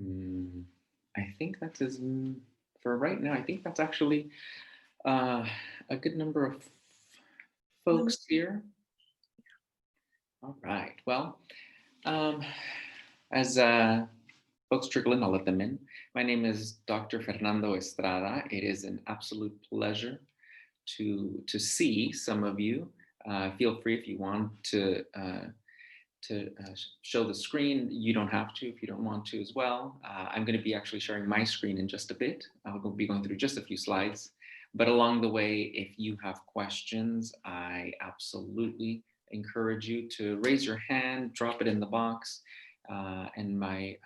Mm, I think that's for right now. I think that's actually uh, a good number of Number folks here. All right. Well, um, as folks trickle in, I'll let them in. My name is Dr. Fernando Estrada. It is an absolute pleasure to see some of you. Feel free if you want to show the screen. You don't have to if you don't want to as well. I'm going to be actually sharing my screen in just a bit. I'll be going through just a few slides. But along the way, if you have questions, I absolutely encourage you to raise your hand, drop it in the box, and my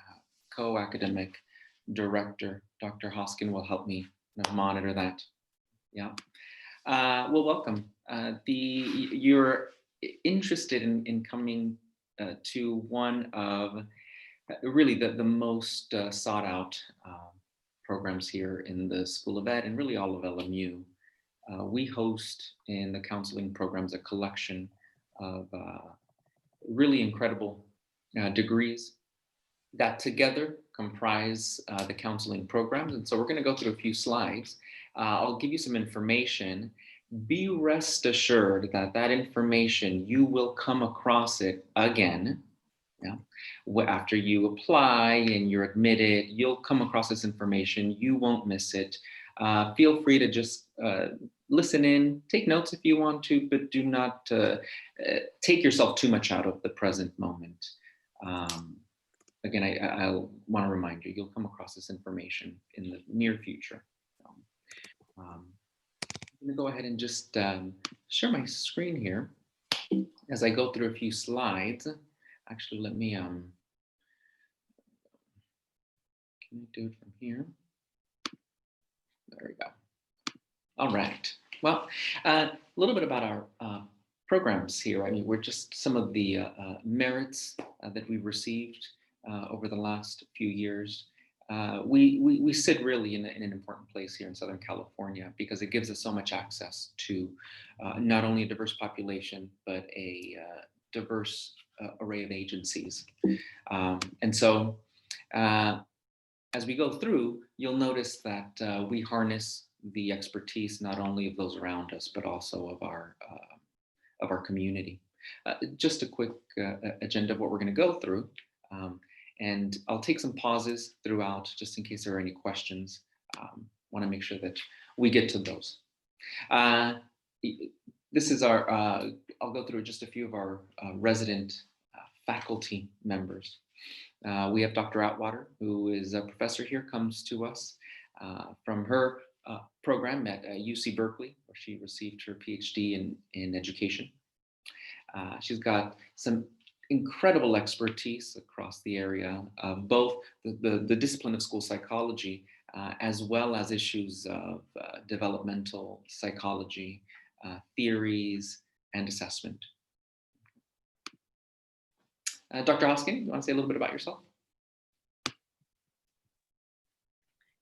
co-academic director, Dr. Hoskin, will help me monitor that. Yeah. Well, welcome. You're interested in coming to one of really the most sought out programs here in the School of Ed and really all of LMU. We host in the counseling programs a collection of really incredible degrees that together comprise the counseling programs. And so we're going to go through a few slides. I'll give you some information. Be rest assured that that information, you will come across it again. Yeah. After you apply and you're admitted, you'll come across this information. You won't miss it. Feel free to just listen in, take notes if you want to, but do not take yourself too much out of the present moment. Again, I want to remind you, you'll come across this information in the near future. I'm going to go ahead and just share my screen here as I go through a few slides. Actually, let me, can I do it from here? There we go. All right. Well, a little bit about our programs here. I mean, we're just some of the merits that we've received over the last few years. We sit really in an important place here in Southern California because it gives us so much access to not only a diverse population, but a diverse array of agencies. And so as we go through, you'll notice that we harness the expertise not only of those around us, but also of our community. Just a quick agenda of what we're going to go through. And I'll take some pauses throughout just in case there are any questions. Want to make sure that we get to those. This is our, I'll go through just a few of our resident faculty members. We have Dr. Atwater, who is a professor here, comes to us from her program at UC Berkeley, where she received her PhD in education. She's got some incredible expertise across the area of both the discipline of school psychology, as well as issues of developmental psychology, theories, and assessment. Dr. Hoskin, you want to say a little bit about yourself?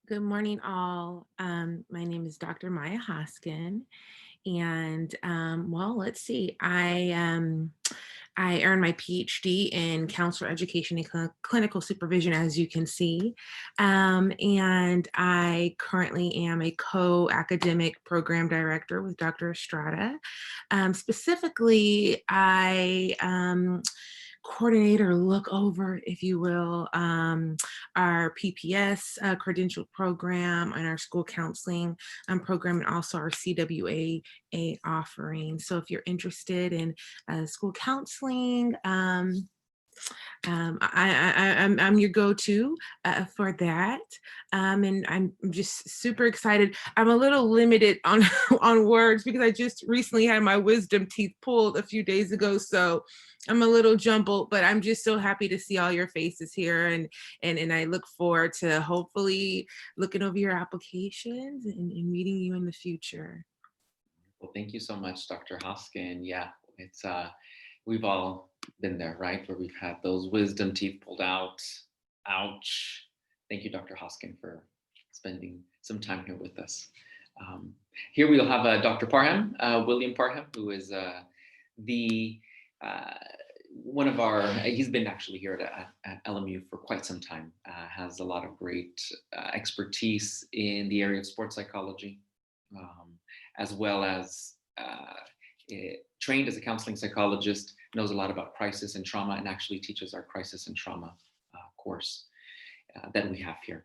Good morning, all. My name is Dr. Maya Hoskin, and well, let's see. I earned my PhD in counselor education and clinical supervision, as you can see, and I currently am a co-academic program director with Dr. Estrada. Specifically, I coordinate or look over, if you will, our PPS credential program and our school counseling program, and also our CWA offering. So if you're interested in school counseling, I'm your go-to for that, and I'm just super excited. I'm a little limited on on words because I just recently had my wisdom teeth pulled a few days ago, so I'm a little jumbled. But I'm just so happy to see all your faces here, and I look forward to hopefully looking over your applications and meeting you in the future. Well, thank you so much, Dr. Hoskin. Yeah, it's we've all been there, right? Where we've had those wisdom teeth pulled out. Ouch. Thank you, Dr. Hoskin, for spending some time here with us. Here we'll have Dr. Parham, William Parham, who is the one of our, he's been actually here at LMU for quite some time, has a lot of great expertise in the area of sports psychology, as well as trained as a counseling psychologist, knows a lot about crisis and trauma, and actually teaches our crisis and trauma course that we have here.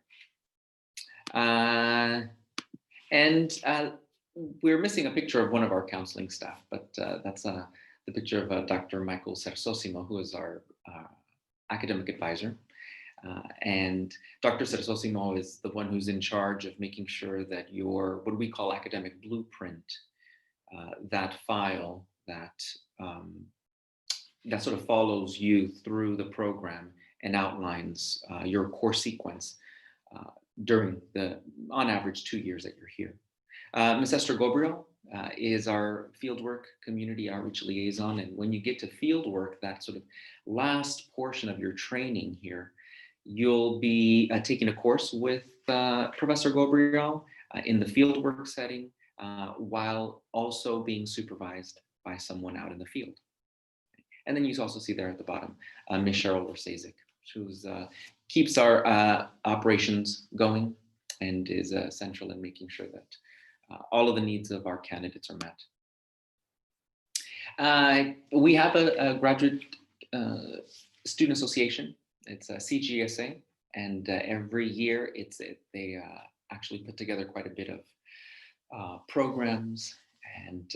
And we're missing a picture of one of our counseling staff, but that's the picture of Dr. Michael Sersosimo, who is our academic advisor. And Dr. Sersosimo is the one who's in charge of making sure that your, what we call academic blueprint, that file that that sort of follows you through the program and outlines your course sequence during the, on average, 2 years that you're here. Ms. Esther Gabriel is our Fieldwork community outreach liaison. And when you get to Fieldwork, that sort of last portion of your training here, you'll be taking a course with Professor Gabriel in the Fieldwork setting, while also being supervised by someone out in the field. And then you also see there at the bottom, Ms. Cheryl Orsazik, who keeps our operations going and is central in making sure that all of the needs of our candidates are met. We have a graduate student association. It's a CGSA, and every year they actually put together quite a bit of programs and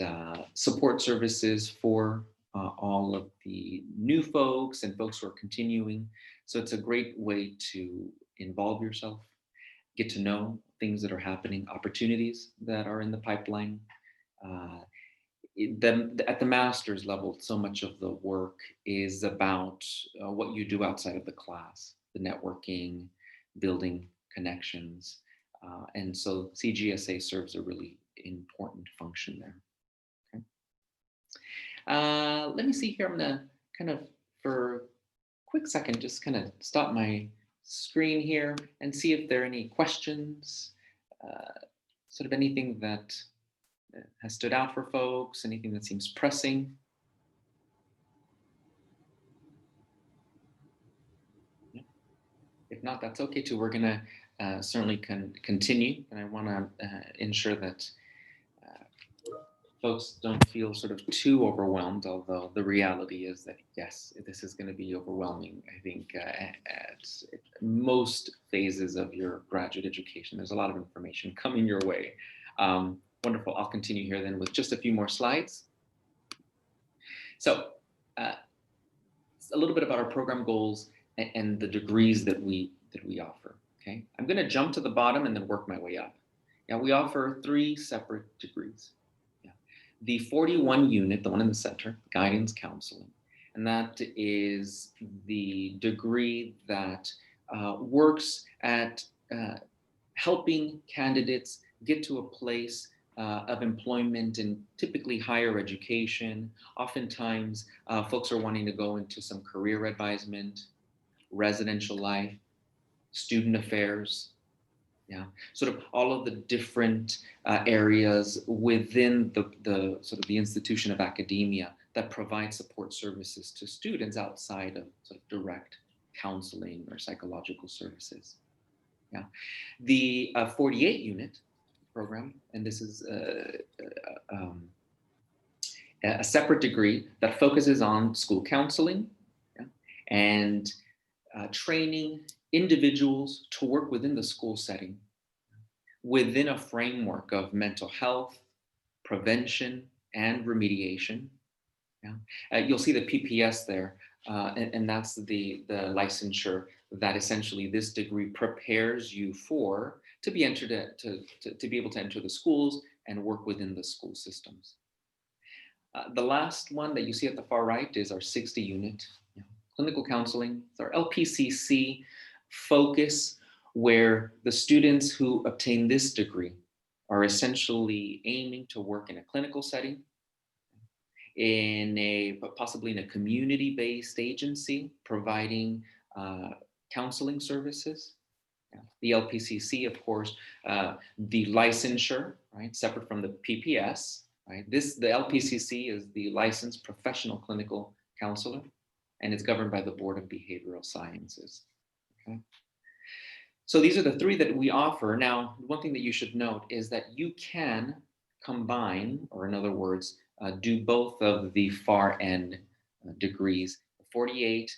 support services for all of the new folks and folks who are continuing. So it's a great way to involve yourself, get to know things that are happening, opportunities that are in the pipeline. At the master's level, so much of the work is about what you do outside of the class, the networking, building connections. And so CGSA serves a really important function there. Okay. Let me see here. I'm gonna kind of, for a quick second, just kind of stop my screen here and see if there are any questions, sort of anything that has stood out for folks, anything that seems pressing. Yeah. If not, that's okay too. We're gonna certainly continue, and I wanna ensure that folks don't feel sort of too overwhelmed, although the reality is that, yes, this is going to be overwhelming, I think, at most phases of your graduate education. There's a lot of information coming your way. Wonderful. I'll continue here then with just a few more slides. So a little bit about our program goals and the degrees that we offer. Okay, I'm going to jump to the bottom and then work my way up. Yeah, we offer 3 separate degrees. The 41 unit, the one in the center, guidance counseling, and that is the degree that works at helping candidates get to a place of employment in typically higher education. Oftentimes, folks are wanting to go into some career advisement, residential life, student affairs. Yeah, sort of all of the different areas within the sort of the institution of academia that provide support services to students outside of sort of direct counseling or psychological services. Yeah, the 48 unit program, and this is a separate degree that focuses on school counseling, yeah, and training individuals to work within the school setting, within a framework of mental health, prevention, and remediation. Yeah. You'll see the PPS there, and that's the licensure that essentially this degree prepares you for to be entered to be able to enter the schools and work within the school systems. The last one that you see at the far right is our 60 unit, clinical counseling. It's our LPCC focus, where the students who obtain this degree are essentially aiming to work in a clinical setting, possibly in a community-based agency providing counseling services. The LPCC, of course, the licensure, right, separate from the PPS, right? The LPCC is the licensed professional clinical counselor. and it's governed by the Board of Behavioral Sciences. Okay. So these are the three that we offer. Now, one thing that you should note is that you can combine, or in other words, do both of the far end degrees, the 48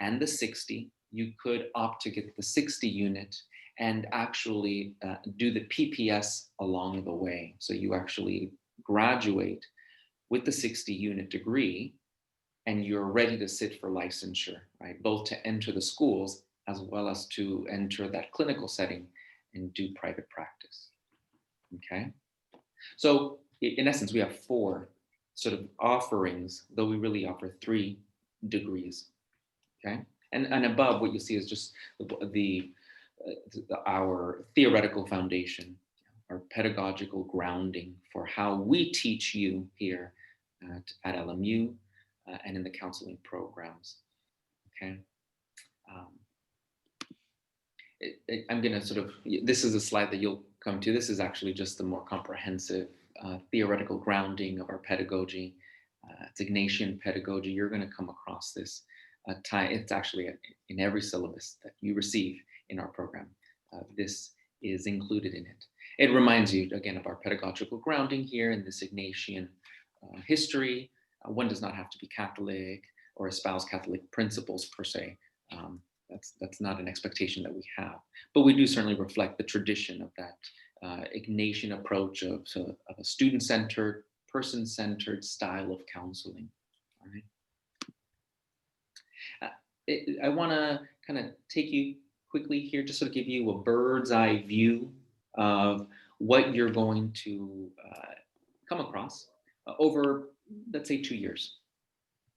and the 60. You could opt to get the 60 unit and actually do the PPS along the way. So you actually graduate with the 60 unit degree and you're ready to sit for licensure, right? Both to enter the schools as well as to enter that clinical setting and do private practice, okay? So in essence, we have four sort of offerings, though we really offer 3 degrees, okay? And above what you see is just our theoretical foundation, our pedagogical grounding for how we teach you here at LMU and in the counseling programs, okay? Um, I'm going to sort of, this is a slide that you'll come to. This is actually just the more comprehensive theoretical grounding of our pedagogy. It's Ignatian pedagogy. You're going to come across this. It's actually in every syllabus that you receive in our program. This is included in it. It reminds you, again, of our pedagogical grounding here in this Ignatian history. One does not have to be Catholic or espouse Catholic principles per se. That's not an expectation that we have, but we do certainly reflect the tradition of that Ignatian approach of a student-centered, person-centered style of counseling. All right. I want to kind of take you quickly here, just to give you a bird's eye view of what you're going to come across over, let's say, 2 years.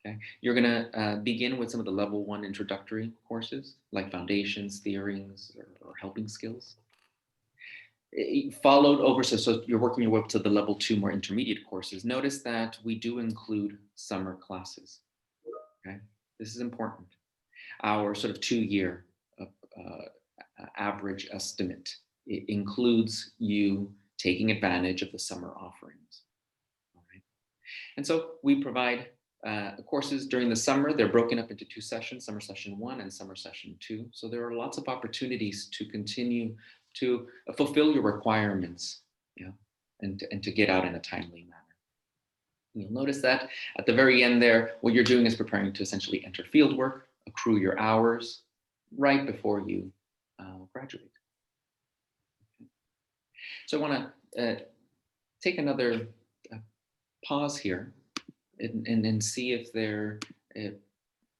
Okay. You're going to begin with some of the level 1 introductory courses like foundations, theories, or helping skills. Followed over, so you're working your way up to the level 2 more intermediate courses. Notice that we do include summer classes. Okay. This is important. Our sort of 2-year average estimate, it includes you taking advantage of the summer offerings. All right. And so we provide courses during the summer. They're broken up into 2 sessions, summer session 1 and summer session 2. So there are lots of opportunities to continue to fulfill your requirements, and to get out in a timely manner. You'll notice that at the very end there, what you're doing is preparing to essentially enter fieldwork, accrue your hours right before you graduate. So I want to take another pause here and see if there are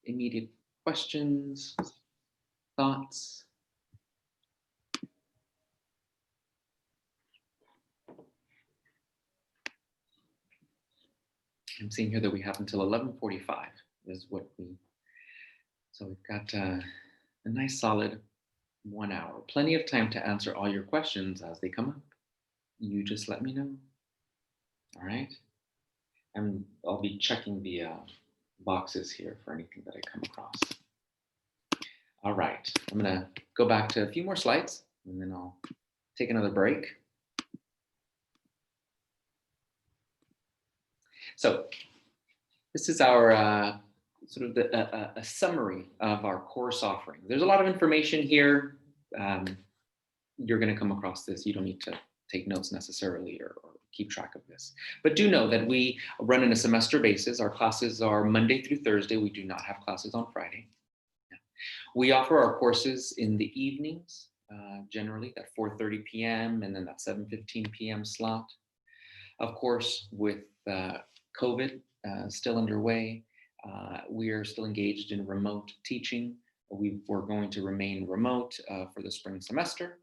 immediate questions, thoughts. I'm seeing here that we have until 11:45 is what so we've got a nice solid 1 hour. Plenty of time to answer all your questions as they come up. You just let me know. All right. I'll be checking the boxes here for anything that I come across. All right, I'm gonna go back to a few more slides and then I'll take another break. So this is our sort of a summary of our course offering. There's a lot of information here. You're gonna come across this. You don't need to take notes necessarily or keep track of this. But do know that we run on a semester basis. Our classes are Monday through Thursday. We do not have classes on Friday. We offer our courses in the evenings, generally at 4:30 p.m. and then that 7:15 p.m. slot. Of course, with COVID still underway, we are still engaged in remote teaching. We're going to remain remote for the spring semester.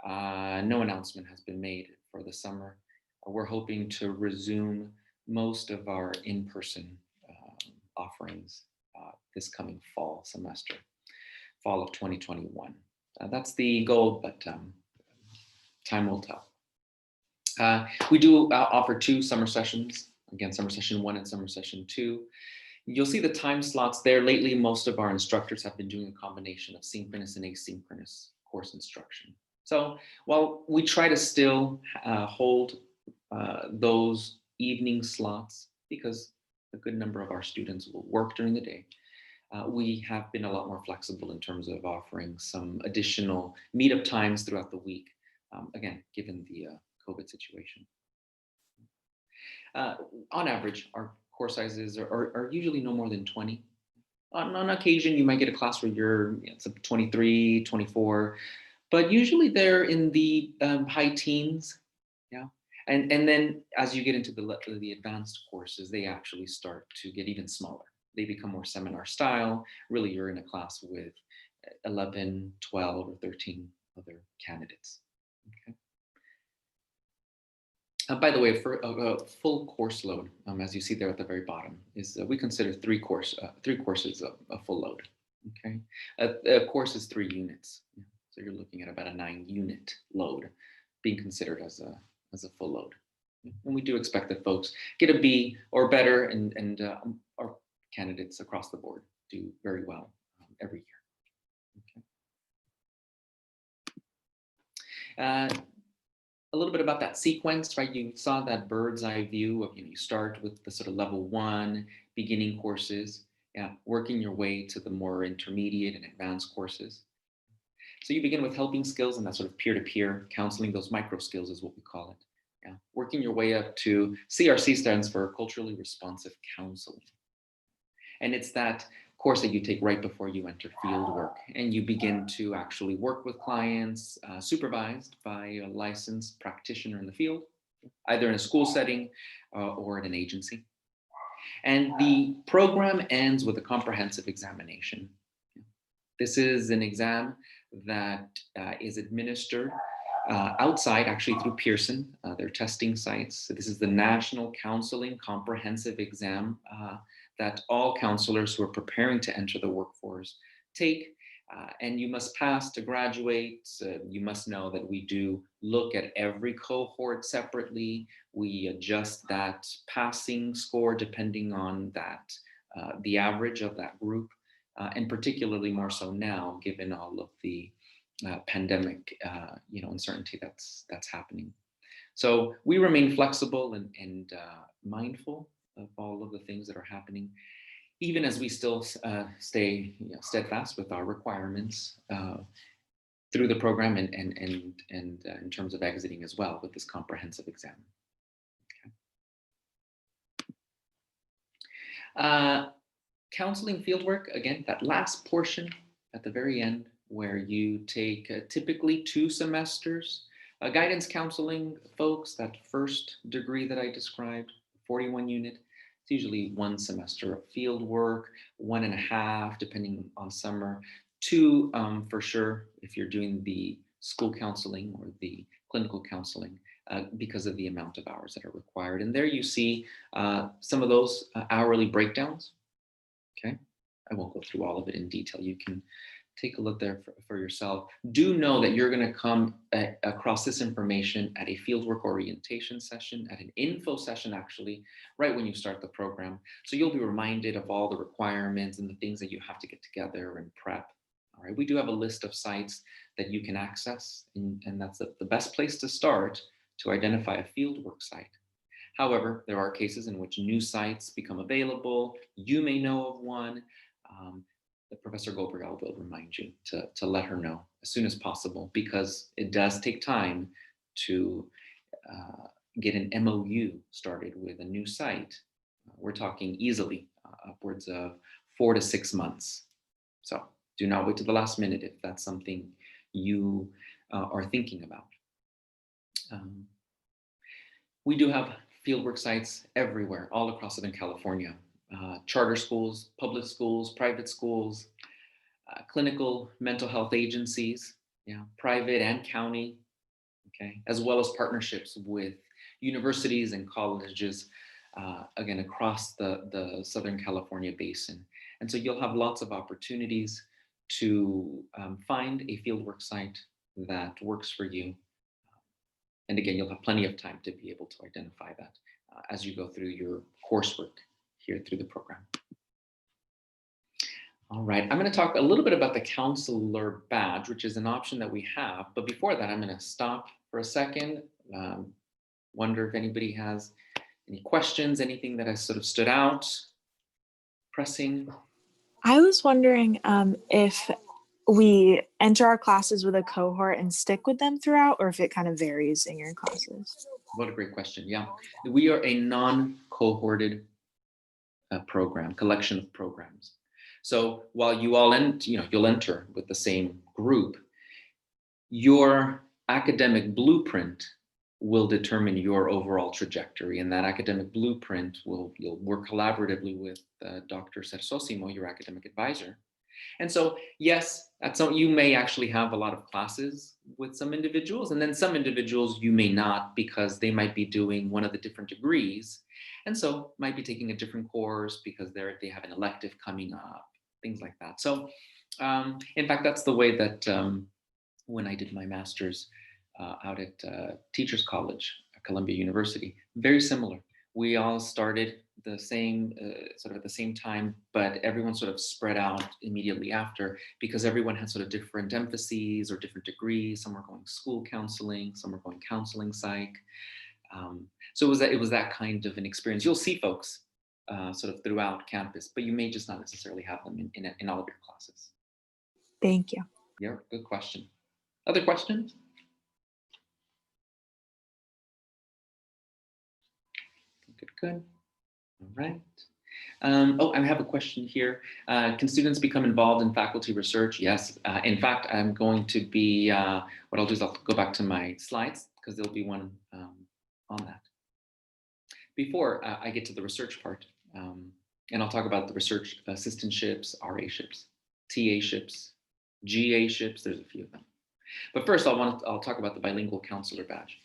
No announcement has been made for the summer. We're hoping to resume most of our in-person offerings this coming fall semester, fall of 2021. That's the goal, but time will tell. We do offer 2 summer sessions, again, summer session 1 and summer session 2. You'll see the time slots there. Lately, most of our instructors have been doing a combination of synchronous and asynchronous course instruction. So while we try to still hold those evening slots, because a good number of our students will work during the day, we have been a lot more flexible in terms of offering some additional meetup times throughout the week, again, given the COVID situation. Uh, on average, our course sizes are usually no more than 20. On occasion, you might get a class where you're 23, 24, but usually they're in the high teens. Yeah. And then as you get into the advanced courses, they actually start to get even smaller. They become more seminar style. Really, you're in a class with 11, 12, or 13 other candidates. Okay. By the way, for a full course load, as you see there at the very bottom, is we consider three courses a full load. Okay, a course is 3 units, so you're looking at about a 9-unit load being considered as a full load. And we do expect that folks get a B or better, and our candidates across the board do very well every year. Okay. A little bit about that sequence, right? You saw that bird's eye view of, you start with the sort of level 1 beginning courses, working your way to the more intermediate and advanced courses. So you begin with helping skills and that sort of peer-to-peer counseling. Those micro skills is what we call it. Working your way up to CRC, stands for culturally responsive counseling. And it's that course that you take right before you enter fieldwork, and you begin to actually work with clients supervised by a licensed practitioner in the field, either in a school setting or at an agency. And the program ends with a comprehensive examination. This is an exam that is administered outside, actually through Pearson, their testing sites. So this is the National Counseling Comprehensive Exam that all counselors who are preparing to enter the workforce take. And you must pass to graduate. You must know that we do look at every cohort separately. We adjust that passing score depending on that, the average of that group, and particularly more so now, given all of the pandemic, uncertainty that's happening. So we remain flexible and mindful of all of the things that are happening, even as we still stay steadfast with our requirements through the program and in terms of exiting as well with this comprehensive exam. Okay. Counseling fieldwork, again, that last portion at the very end where you take typically 2 semesters. Guidance counseling, folks, that first degree that I described, 41 unit, it's usually 1 semester of field work, 1.5 depending on summer, 2 for sure if you're doing the school counseling or the clinical counseling, because of the amount of hours that are required. And there you see some of those hourly breakdowns. Okay, I won't go through all of it in detail. You can take a look there for yourself. Do know that you're going to come across this information at a fieldwork orientation session, at an info session, actually, right when you start the program. So you'll be reminded of all the requirements and the things that you have to get together and prep. All right, we do have a list of sites that you can access, and that's the best place to start to identify a fieldwork site. However, there are cases in which new sites become available. You may know of one. The Professor Goldberg will remind you to let her know as soon as possible, because it does take time to get an MOU started with a new site. We're talking easily upwards of 4 to 6 months. So do not wait to the last minute if that's something you are thinking about. We do have fieldwork sites everywhere, all across Southern California. Charter schools, public schools, private schools, clinical mental health agencies, private and county, okay, as well as partnerships with universities and colleges, again, across the Southern California basin. And so you'll have lots of opportunities to find a fieldwork site that works for you. And again, you'll have plenty of time to be able to identify that as you go through your coursework here through the program. All right, I'm going to talk a little bit about the counselor badge, which is an option that we have. But before that, I'm going to stop for a second. Wonder if anybody has any questions, anything that has sort of stood out, pressing. I was wondering if we enter our classes with a cohort and stick with them throughout, or if it kind of varies in your classes. What a great question. Yeah, we are a non-cohorted program, collection of programs. So while you all you'll enter with the same group, your academic blueprint will determine your overall trajectory, and that academic blueprint you'll work collaboratively with Dr. Sersosimo, your academic advisor. And so, yes, you may actually have a lot of classes with some individuals, and then some individuals you may not, because they might be doing one of the different degrees, and so might be taking a different course because they have an elective coming up, things like that. So, in fact, that's the way that when I did my master's out at Teachers College at Columbia University, very similar. We all started the same, sort of at the same time, but everyone sort of spread out immediately after because everyone had sort of different emphases or different degrees. Some were going school counseling, some were going counseling psych. So it was that kind of an experience. You'll see folks sort of throughout campus, but you may just not necessarily have them in all of your classes. Thank you. Yeah, good question. Other questions? Good, good. All right. Oh, I have a question here. Can students become involved in faculty research? Yes. In fact, I'm going to be, what I'll do is I'll go back to my slides because there'll be one on that. Before I get to the research part, and I'll talk about the research assistantships, RA-ships, TA-ships, GA-ships, there's a few of them. But first, I'll talk about the bilingual counselor badge.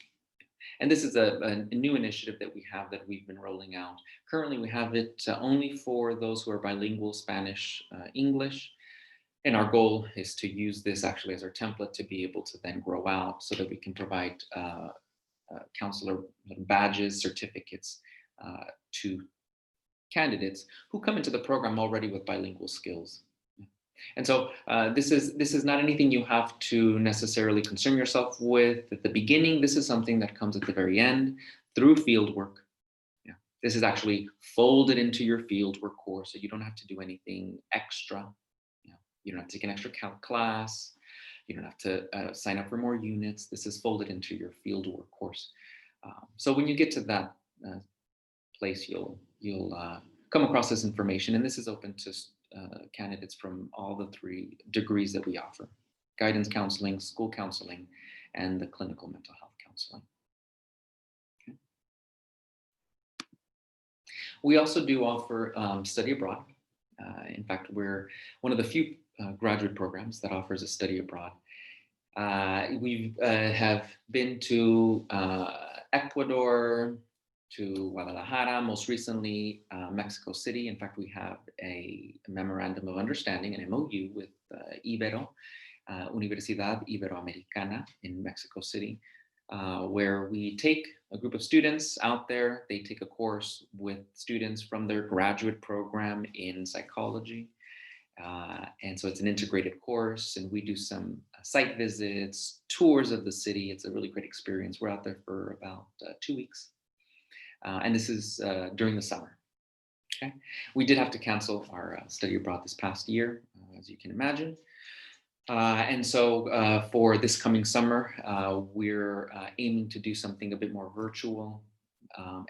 And this is a new initiative that we have that we've been rolling out. Currently, we have it only for those who are bilingual Spanish, English. And our goal is to use this actually as our template to be able to then grow out so that we can provide counselor badges, certificates to candidates who come into the program already with bilingual skills. And so this is not anything you have to necessarily concern yourself with at the beginning. This is something that comes at the very end through fieldwork. Yeah. This is actually folded into your fieldwork course, so you don't have to do anything extra. You don't have to take an extra calc class. You don't have to sign up for more units. This is folded into your fieldwork course. So when you get to that place, you'll come across this information, and this is open to candidates from all the 3 degrees that we offer: guidance counseling, school counseling, and the clinical mental health counseling. Okay. We also do offer study abroad. In fact, we're one of the few graduate programs that offers a study abroad. We have been to Ecuador, to Guadalajara, most recently Mexico City. In fact, we have a memorandum of understanding, an MOU with Universidad Iberoamericana in Mexico City, where we take a group of students out there. They take a course with students from their graduate program in psychology. And so it's an integrated course, and we do some site visits, tours of the city. It's a really great experience. We're out there for about 2 weeks. And this is during the summer. Okay, we did have to cancel our study abroad this past year, as you can imagine. And so for this coming summer, we're aiming to do something a bit more virtual,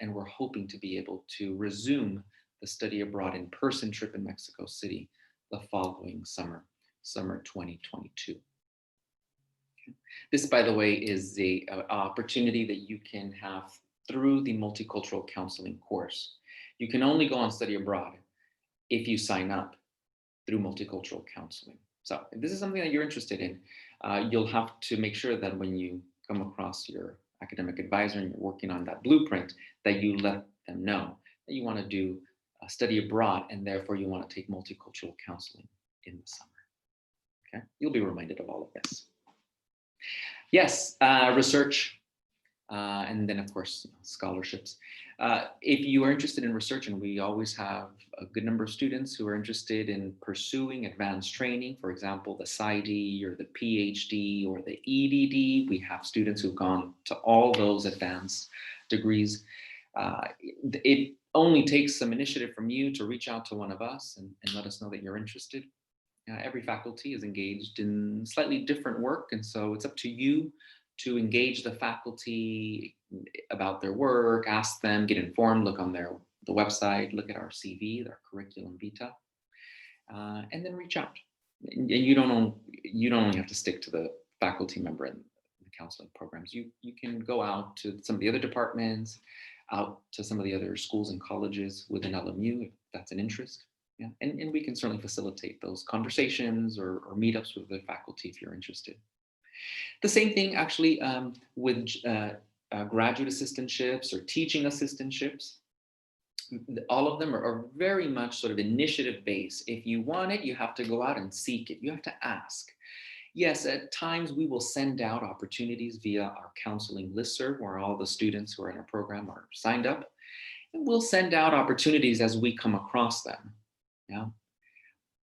and we're hoping to be able to resume the study abroad in-person trip in Mexico City the following summer, summer 2022. Okay. This, by the way, is an opportunity that you can have through the multicultural counseling course. You can only go on study abroad if you sign up through multicultural counseling. So if this is something that you're interested in, you'll have to make sure that when you come across your academic advisor and you're working on that blueprint, that you let them know that you want to do a study abroad, and therefore you want to take multicultural counseling in the summer. Okay, you'll be reminded of all of this. Yes, research. And then, of course, scholarships. If you are interested in research, and we always have a good number of students who are interested in pursuing advanced training, for example, the PsyD or the PhD or the EDD, we have students who've gone to all those advanced degrees. only takes some initiative from you to reach out to one of us and let us know that you're interested. Every faculty is engaged in slightly different work, and so it's up to you to engage the faculty about their work, ask them, get informed, look on the website, look at our CV, our curriculum vitae, and then reach out. And you don't only have to stick to the faculty member in the counseling programs. You can go out to some of the other departments, out to some of the other schools and colleges within LMU if that's an interest. Yeah, and we can certainly facilitate those conversations or meetups with the faculty if you're interested. The same thing actually with graduate assistantships or teaching assistantships. All of them are very much sort of initiative based. If you want it, you have to go out and seek it. You have to ask. Yes, at times we will send out opportunities via our counseling listserv where all the students who are in our program are signed up. And we'll send out opportunities as we come across them. Yeah.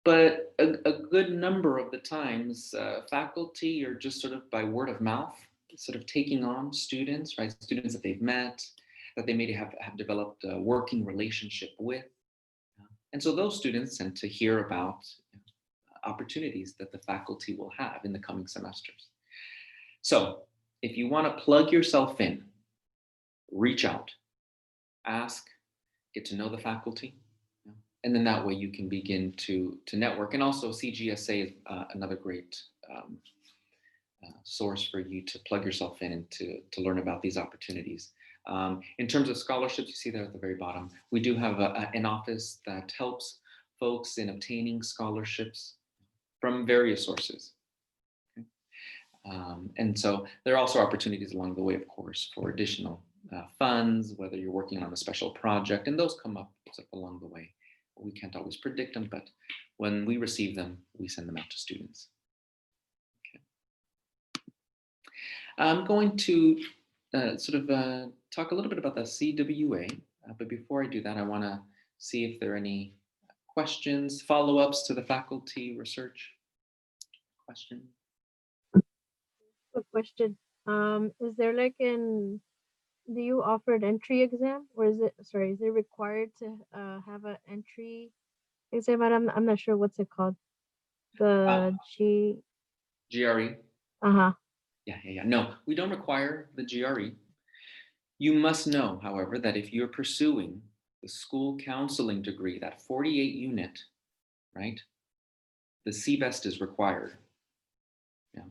But a good number of the times, faculty are just sort of by word of mouth, sort of taking on students, right? Students that they've met, that they may have developed a working relationship with. And so those students tend to hear about opportunities that the faculty will have in the coming semesters. So if you want to plug yourself in, reach out, ask, get to know the faculty, and then that way you can begin to network. And also CGSA is another great source for you to plug yourself in and to learn about these opportunities. In terms of scholarships, you see there at the very bottom, we do have an office that helps folks in obtaining scholarships from various sources. Okay. And so there are also opportunities along the way, of course, for additional funds, whether you're working on a special project, and those come up along the way. We can't always predict them, but when we receive them, we send them out to students. Okay. I'm going to talk a little bit about the CWA, but before I do that, I want to see if there are any questions, follow-ups to the faculty research question. Good question. Is there like do you offer an entry exam, or is it required to have an entry exam? I'm not sure what's it called. The GRE. Uh-huh. Yeah. No, we don't require the GRE. You must know, however, that if you're pursuing the school counseling degree, that 48 unit, right? The CBEST is required. Yeah.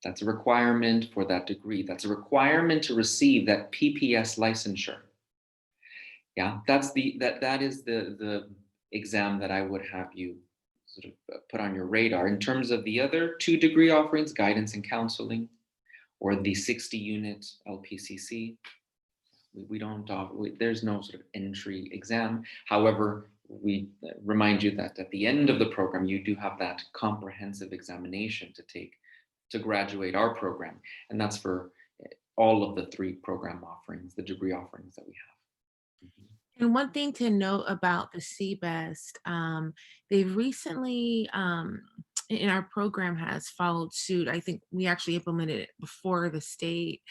That's a requirement for that degree. That's a requirement to receive that PPS licensure. Yeah, that is the exam that I would have you sort of put on your radar. In terms of the other 2 degree offerings, guidance and counseling, or the 60 unit LPCC, we don't offer, there's no sort of entry exam. However, we remind you that at the end of the program, you do have that comprehensive examination to take to graduate our program. And that's for all of the 3 program offerings, the degree offerings that we have. And one thing to note about the CBEST, they've recently, in our program has followed suit. I think we actually implemented it before the state,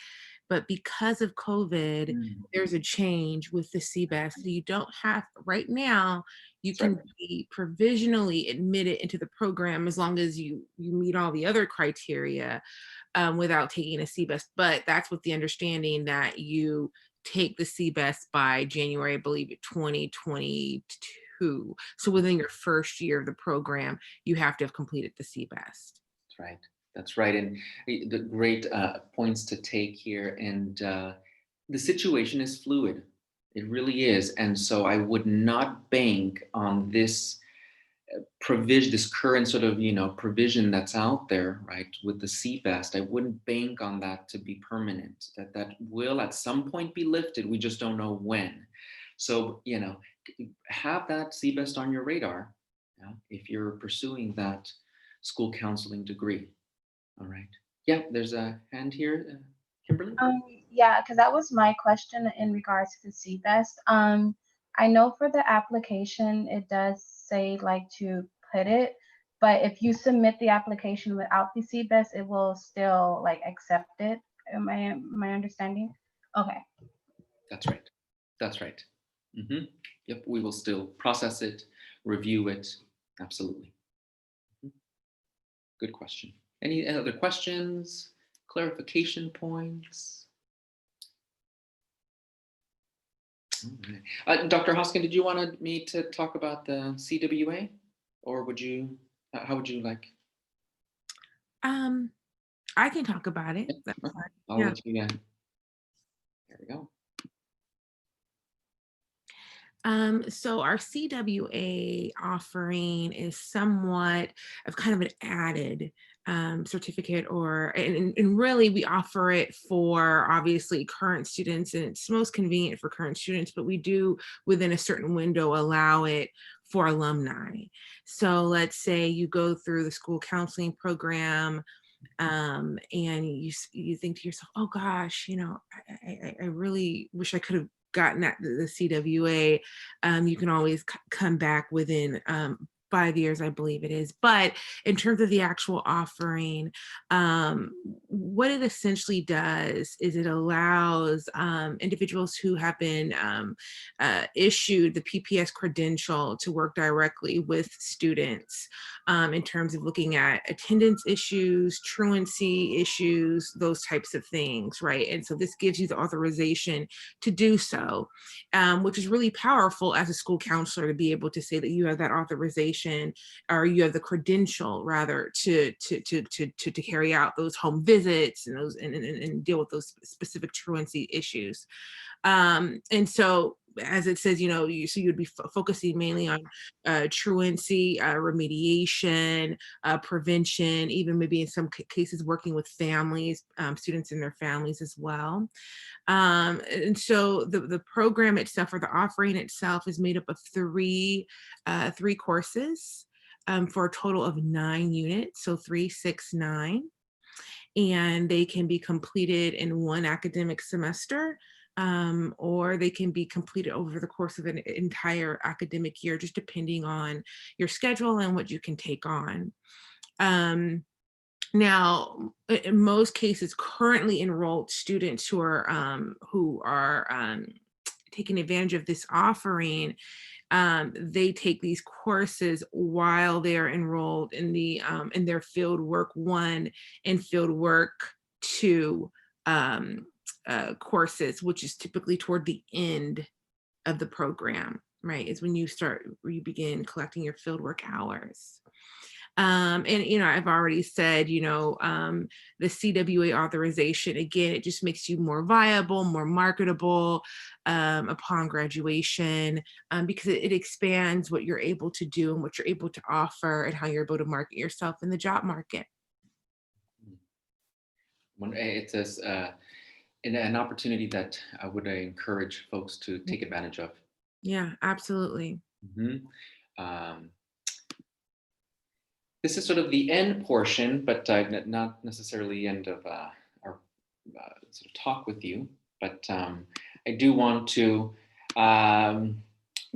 but because of COVID, there's a change with the CBEST. So you don't have, right now, you can be provisionally admitted into the program as long as you meet all the other criteria without taking a CBEST. But that's with the understanding that you take the CBEST by January, I believe, 2022. So within your first year of the program, you have to have completed the CBEST. That's right. That's right. And the great points to take here. And the situation is fluid. It really is. And so I would not bank on this provision, this current sort of, provision that's out there, right, with the CBEST. I wouldn't bank on that to be permanent, that will at some point be lifted. We just don't know when. So, have that CBEST on your radar if you're pursuing that school counseling degree. All right. Yeah, there's a hand here, Kimberly. Yeah, because that was my question in regards to the CBEST. I know for the application, it does say like to put it, but if you submit the application without the CBEST, it will still like accept it. Am I my understanding? Okay. That's right. That's right. Mhm. Yep, we will still process it, review it. Absolutely. Mhm. Good question. Any other questions, clarification points? All right. Dr. Hoskin, did you want me to talk about the CWA, or would you? How would you like? Um, I can talk about it. Yeah, That's okay. fine. I'll Yeah. let you. There we go. So our CWA offering is somewhat of kind of an added certificate, and really we offer it for obviously current students, and it's most convenient for current students, but we do within a certain window allow it for alumni. So let's say you go through the school counseling program, and you think to yourself, oh gosh, I really wish I could have gotten at the CWA. You can always come back within 5 years, I believe it is. But in terms of the actual offering, what it essentially does is it allows individuals who have been issued the PPS credential to work directly with students in terms of looking at attendance issues, truancy issues, those types of things, right? And so this gives you the authorization to do so, which is really powerful as a school counselor to be able to say that you have that authorization, or you have the credential rather to carry out those home visits and and deal with those specific truancy issues. And so as it says, so you'd be focusing mainly on truancy, remediation, prevention, even maybe in some cases working with families, students and their families as well. And so the program itself, or the offering itself, is made up of three courses for a total of 9 units, so 3, 6, 9, and they can be completed in one academic semester, or they can be completed over the course of an entire academic year, just depending on your schedule and what you can take on. Now, in most cases, currently enrolled students who are taking advantage of this offering, they take these courses while they're enrolled in their field work 1 and field work 2 courses, which is typically toward the end of the program, right? Is when you begin collecting your field work hours. And I've already said, the CWA authorization, again, it just makes you more viable, more marketable upon graduation, because it expands what you're able to do and what you're able to offer and how you're able to market yourself in the job market. It's an opportunity that I would encourage folks to take advantage of. Yeah, absolutely. Mhm. Um, This is sort of the end portion, but not necessarily the end of our sort of talk with you. But I do want to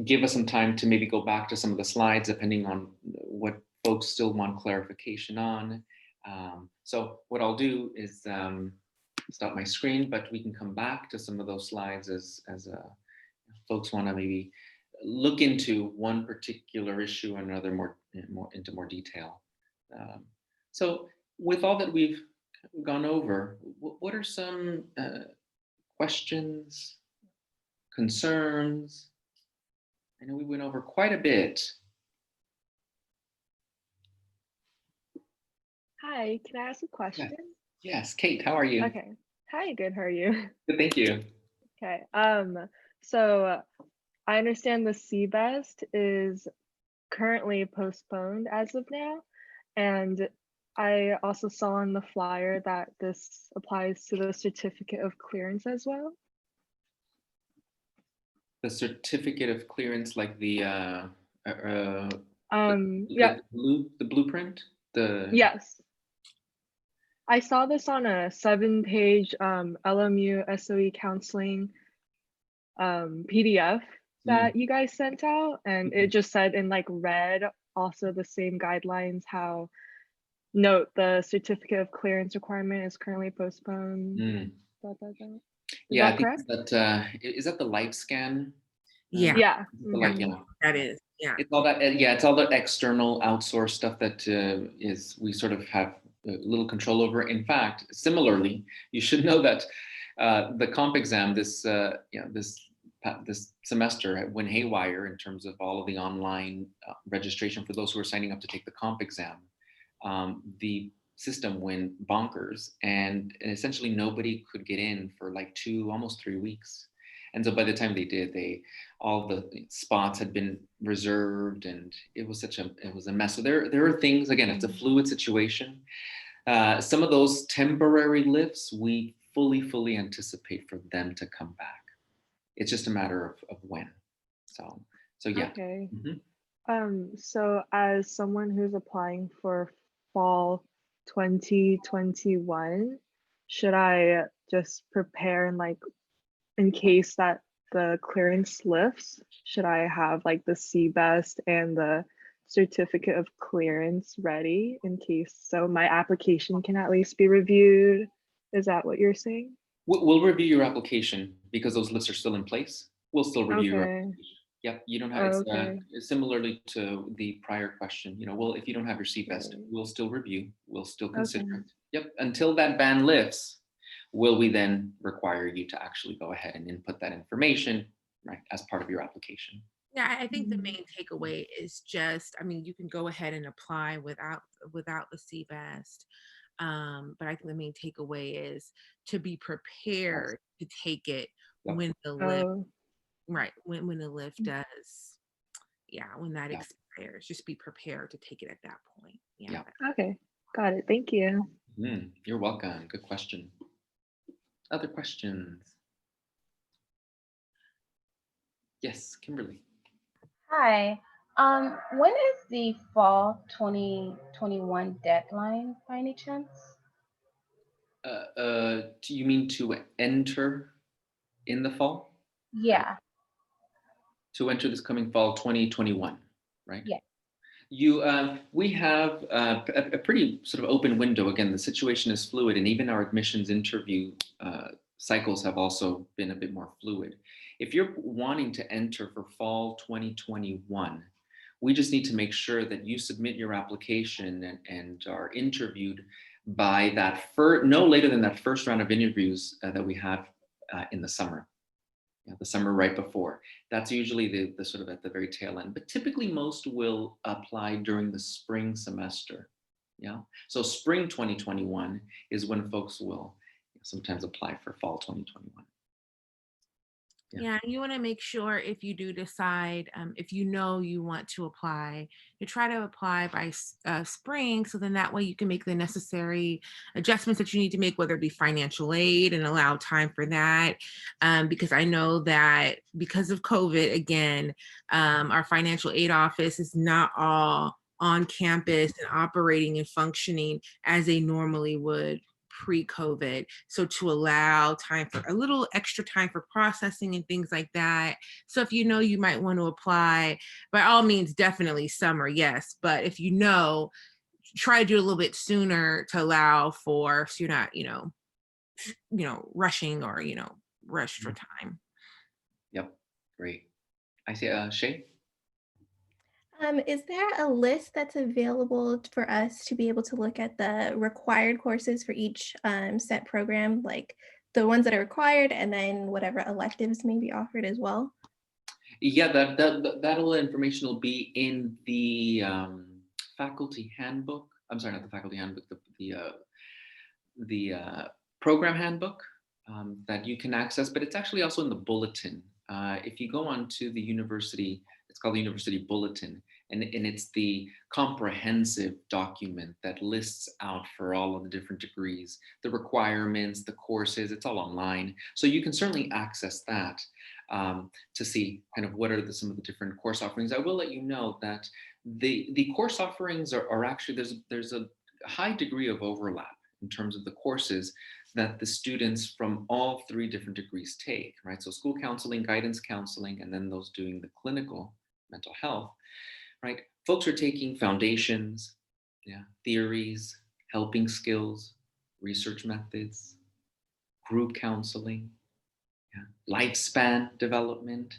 give us some time to maybe go back to some of the slides, depending on what folks still want clarification on. So what I'll do is stop my screen, but we can come back to some of those slides as folks want to maybe look into one particular issue or another more into more detail. So with all that we've gone over, what are some questions, concerns? I know we went over quite a bit. Hi, can I ask a Yeah. question? Yes, Kate, how are you? Okay. Hi, good. How are you? Good, thank you. Okay. So I understand the CBEST is currently postponed as of now, and I also saw on the flyer that this applies to the certificate of clearance as well. The certificate of clearance, like the Yeah, the blueprint, the yes. I saw this on a 7-page LMU SOE counseling PDF that you guys sent out, and it just said in like red also the same guidelines, how note the certificate of clearance requirement is currently postponed. Mm. Is Yeah, I that think correct? that is that the light scan Yeah, Yeah. Like, Mhm. that is. Yeah. it's all that, yeah, it's all the external outsourced stuff that we sort of have little control over. In fact, similarly, you should know that the comp exam this semester went haywire in terms of all of the online registration for those who are signing up to take the comp exam. The system went bonkers, and essentially nobody could get in for like almost 3 weeks. And so by the time they did, all the spots had been reserved, and it was a mess. So there are things, again, it's a fluid situation. Some of those temporary lifts, we fully anticipate for them to come back. It's just a matter of when. So yeah. Okay. Mhm. So as someone who's applying for fall 2021, should I just prepare and like in case that the clearance lifts, should I have like the CBEST and the certificate of clearance ready in case so my application can at least be reviewed? Is that what you're saying? We'll review your application because those lists are still in place. We'll still review your Okay. application. Yep, you don't have, Okay. it's similarly to the prior question, well, if you don't have your CBEST, Right. we'll still review, we'll still Okay. consider it. Yep, until that ban lifts, will we then require you to actually go ahead and input that information, right, as part of your application. Yeah, I think the Mhm. main takeaway is just, I mean, you can go ahead and apply without the CBEST. But I think the main takeaway is to be Yes. prepared to take it Yep. when the lift, Oh, right, when the lift does, yeah, when that Yeah. expires, just be prepared to take it at that point. Yeah. Yeah. okay. Got it. Thank you. You're welcome. Good question. Other questions? Yes, Kimberly. Hi. When is the fall 2021 deadline by any chance? Do you mean to enter in the fall? Yeah. To enter this coming fall 2021, right? Yeah. We have a pretty sort of open window. Again, the situation is fluid, and even our admissions interview cycles have also been a bit more fluid. If you're wanting to enter for fall 2021, we just need to make sure that you submit your application and are interviewed by no later than that first round of interviews that we have in the summer. The summer right before. That's usually the sort of at the very tail end, but typically most will apply during the spring semester. Yeah. So spring 2021 is when folks will sometimes apply for fall 2021. Yeah, you want to make sure if you do decide, if you know you want to apply, you try to apply by spring, so then that way you can make the necessary adjustments that you need to make, whether it be financial aid and allow time for that. Because I know that because of COVID, again, our financial aid office is not all on campus and operating and functioning as they normally would pre-COVID. So to allow time for a little extra time for processing and things like that. So if you know you might want to apply, by all means, definitely summer, yes. But if you know, try to do it a little bit sooner to allow for, so you're not, rushing or, rushed for time. Yep. Great. I see. Shay. Is there a list that's available for us to be able to look at the required courses for each set program, like the ones that are required and then whatever electives may be offered as well? Yeah, that all information will be in the faculty handbook. I'm sorry, not the faculty handbook. The program handbook that you can access, but it's actually also in the bulletin. If you go on to the university, it's called the University Bulletin, and it's the comprehensive document that lists out for all of the different degrees, the requirements, the courses, it's all online. So you can certainly access that to see kind of what are some of the different course offerings. I will let you know that the course offerings are actually, there's a high degree of overlap in terms of the courses that the students from all three different degrees take, right? So school counseling, guidance counseling, and then those doing the clinical mental health, right? Folks are taking foundations, theories, helping skills, research methods, group counseling, lifespan development,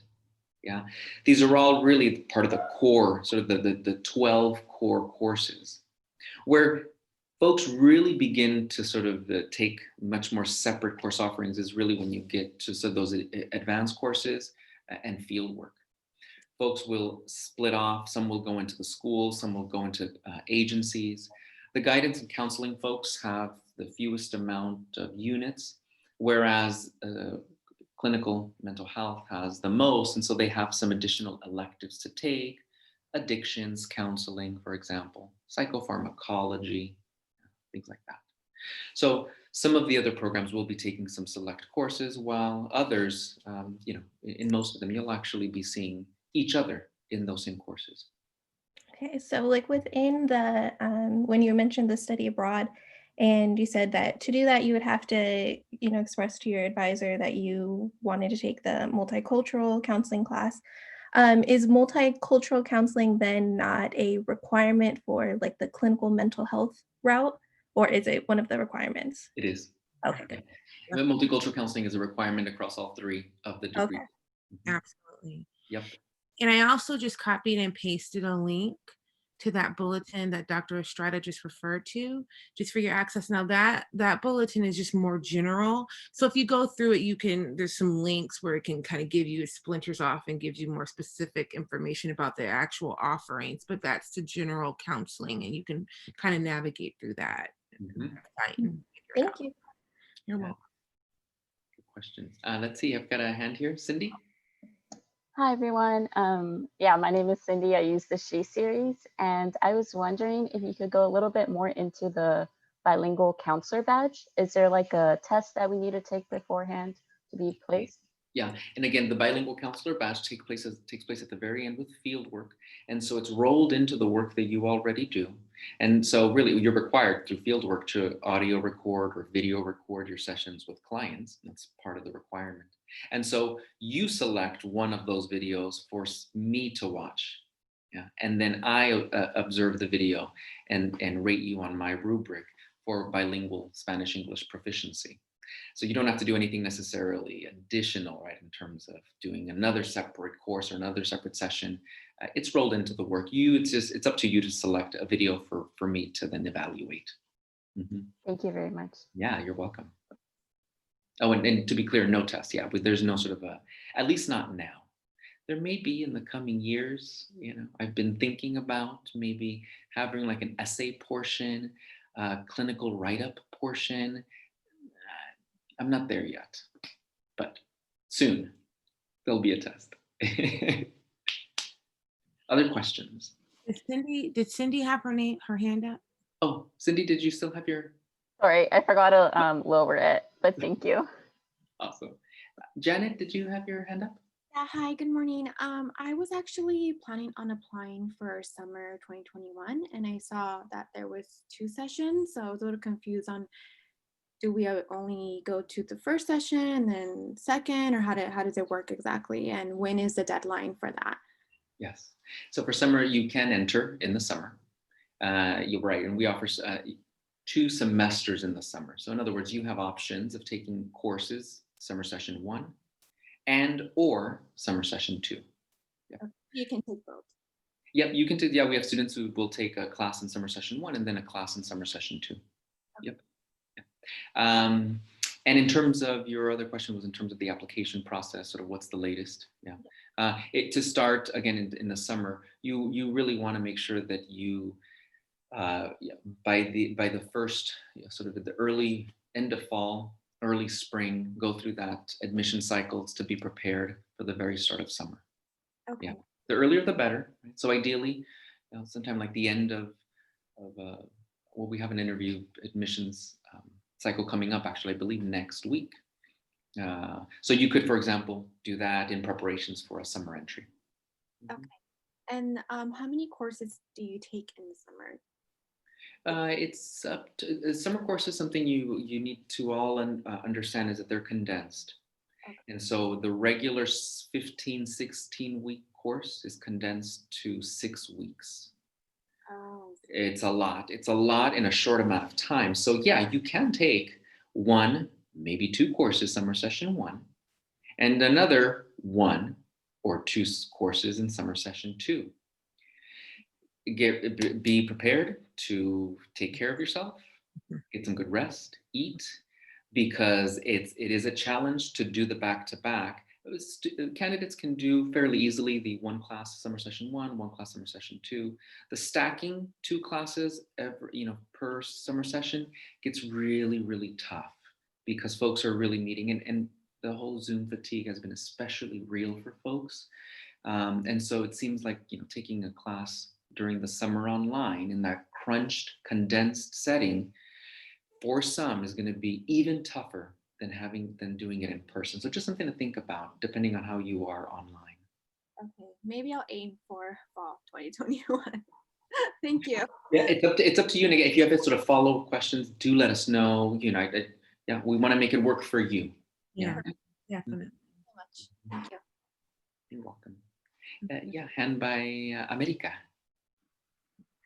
Yeah, these are all really part of the core, sort of the 12 core courses, where folks really begin to sort of take much more separate course offerings is really when you get to those advanced courses and field work. Folks will split off, some will go into the schools, some will go into agencies. The guidance and counseling folks have the fewest amount of units, whereas clinical mental health has the most, and so they have some additional electives to take, addictions counseling, for example, psychopharmacology, things like that. So some of the other programs will be taking some select courses, while others, in most of them, you'll actually be seeing each other in those same courses. Okay, so like within the, when you mentioned the study abroad, and you said that to do that, you would have to, express to your advisor that you wanted to take the multicultural counseling class. Is multicultural counseling then not a requirement for like the clinical mental health route, or is it one of the requirements? It is. Okay, good. The multicultural counseling is a requirement across all three of the degrees. Okay. Absolutely. Yep. And I also just copied and pasted a link to that bulletin that Dr. Estrada just referred to, just for your access. Now that bulletin is just more general. So if you go through it, there's some links where it can kind of give you splinters off and gives you more specific information about the actual offerings, but that's the general counseling, and you can kind of navigate through that. Mhm. Site and figure it Thank out. you. You're Yeah. welcome. Good questions. Let's see, I've got a hand here. Cindy? Hi, everyone. Yeah, my name is Cindy. I use the She series, and I was wondering if you could go a little bit more into the bilingual counselor badge. Is there like a test that we need to take beforehand to be placed? Yeah, and again, the bilingual counselor badge takes place at the very end with field work, and so it's rolled into the work that you already do. And so really you're required through field work to audio record or video record your sessions with clients. That's part of the requirement. And so you select one of those videos for me to watch. Yeah, and then I observe the video and rate you on my rubric for bilingual Spanish English proficiency. So you don't have to do anything necessarily additional, right, in terms of doing another separate course or another separate session. It's rolled into the work. It's up to you to select a video for me to then evaluate. Mm-hmm. Thank you very much. Yeah, you're welcome. Oh, and to be clear, no test. Yeah, but there's no sort of at least not now. There may be in the coming years. I've been thinking about maybe having like an essay portion, clinical write-up portion. I'm not there yet, but soon there'll be a test. Other questions? Did Cindy have her hand up? Oh, Cindy, did you still have your? Sorry, I forgot to lower it, but thank you. Awesome. Janet, did you have your hand up? Yeah, hi, good morning. I was actually planning on applying for summer 2021, and I saw that there was 2 sessions, so I was a little confused on, do we only go to the first session and then second, or how does it work exactly? And when is the deadline for that? Yes. So for summer, you can enter in the summer. You're right, and we offer 2 semesters in the summer. So in other words, you have options of taking courses, summer session 1 and or summer session 2. Yeah. You can take both. Yep, you can take, yeah, we have students who will take a class in summer session 1 and then a class in summer session 2. Yep. And in terms of your other question was in terms of the application process, sort of what's the latest? Yeah. To start again in the summer, you really want to make sure that you by the first sort of at the early end of fall, early spring, go through that admission cycles to be prepared for the very start of summer. Okay. Yeah, the earlier the better. Right? So ideally, sometime like the end of well, we have an interview admissions cycle coming up, actually, I believe next week. So you could, for example, do that in preparations for a summer entry. Okay. And how many courses do you take in the summer? It's up to summer courses. Something you need to all understand is that they're condensed. Okay. And so the regular 15, 16 week course is condensed to 6 weeks. Oh. It's a lot. It's a lot in a short amount of time. So yeah, you can take 1, maybe 2 courses summer session 1 and another 1 or 2 courses in summer session 2. Be prepared to take care of yourself, get some good rest, eat, because it is a challenge to do the back-to-back. Candidates can do fairly easily the 1 class summer session 1 class summer session 2. The stacking 2 classes per summer session gets really, really tough because folks are really meeting, and the whole Zoom fatigue has been especially real for folks. And so it seems like taking a class during the summer online in that crunched, condensed setting for some is going to be even tougher than doing it in person. So just something to think about depending on how you are online. Okay, maybe I'll aim for fall 2021. Thank you. Yeah, it's up to you. And again, if you have sort of follow-up questions, do let us know. Yeah, we want to make it work for you. Yeah, definitely. So much. Thank you. You're welcome. Yeah, hand by America.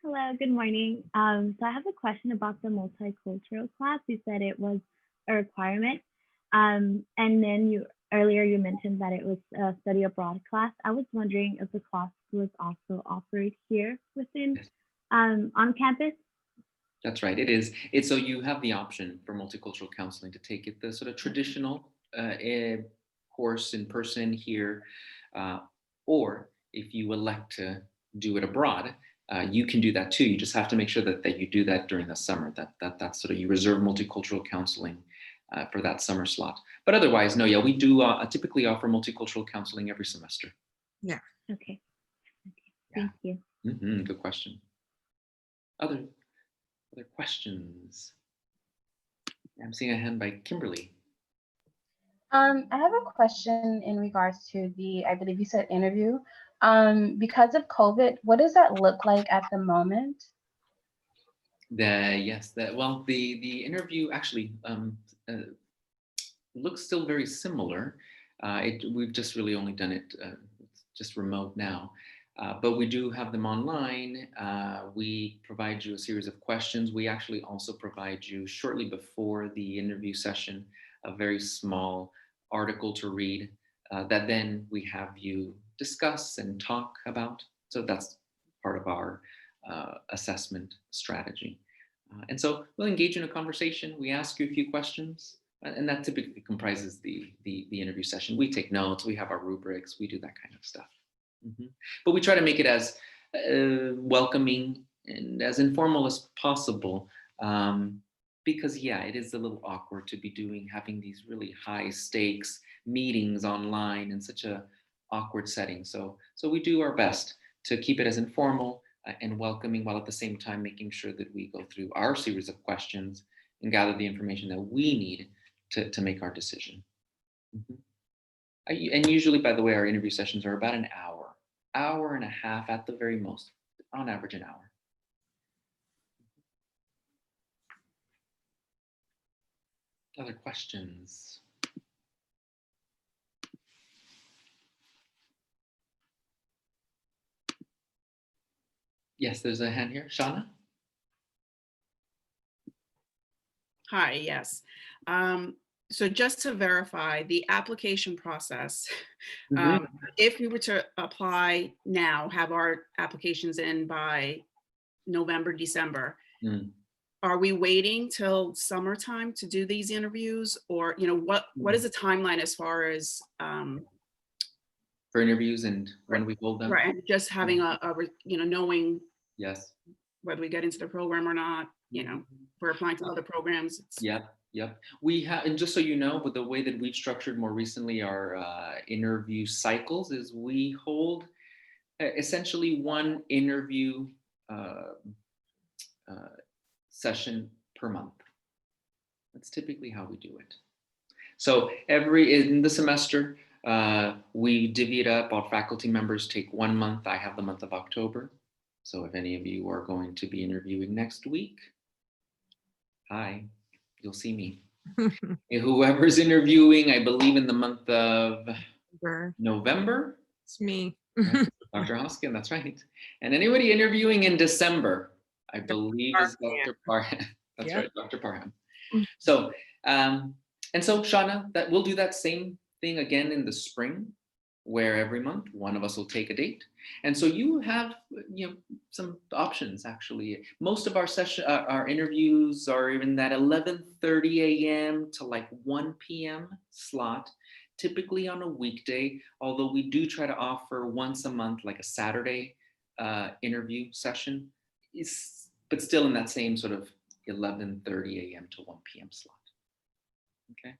Hello, good morning. So I have a question about the multicultural class. You said it was a requirement. And then earlier you mentioned that it was a study abroad class. I was wondering if the class was also offered here within on campus. That's right, it is. So you have the option for multicultural counseling to take it the sort of traditional course in person here, or if you elect to do it abroad, you can do that too. You just have to make sure that you do that during the summer, that's sort of, you reserve multicultural counseling for that summer slot. But otherwise, no, yeah, we do typically offer multicultural counseling every semester. Yeah. Okay. Thank you. Good question. Other questions? I'm seeing a hand by Kimberly. I have a question in regards to I believe you said interview. Because of COVID, what does that look like at the moment? The interview actually looks still very similar. We've just really only done it just remote now. But we do have them online. We provide you a series of questions. We actually also provide you, shortly before the interview session, a very small article to read that then we have you discuss and talk about. So that's part of our assessment strategy. And so we'll engage in a conversation. We ask you a few questions, and that typically comprises the interview session. We take notes, we have our rubrics, we do that kind of stuff. But we try to make it as welcoming and as informal as possible, because yeah, it is a little awkward to be having these really high stakes meetings online in such a awkward setting. So we do our best to keep it as informal and welcoming, while at the same time making sure that we go through our series of questions and gather the information that we need to make our decision. And usually, by the way, our interview sessions are about an hour and a half at the very most, on average an hour. Other questions? Yes, there's a hand here. Shauna? Hi, yes. So just to verify the application process, if we were to apply now, have our applications in by November, December, are we waiting till summertime to do these interviews? Or, what is the timeline as far as for interviews and when we hold them? Right, and just having knowing yes, whether we get into the program or not, we're applying to other programs. Yep. We have, and just so you know, with the way that we've structured more recently our interview cycles, is we hold essentially one interview session per month. That's typically how we do it. So in the semester, we divvy it up. Our faculty members take 1 month. I have the month of October. So if any of you are going to be interviewing next week, hi, you'll see me. Whoever's interviewing, I believe in the month of November. It's me. Dr. Hoskin, that's right. And anybody interviewing in December, I believe is Dr. Parham. That's right, Dr. Parham. So, and so Shauna, we'll do that same thing again in the spring. where every month one of us will take a date. And so you have some options actually. Most of our our interviews are in that 11:30 a.m. to like 1 p.m. slot, typically on a weekday, although we do try to offer once a month, like a Saturday interview session, but still in that same sort of 11:30 a.m. to 1 p.m. slot. Okay.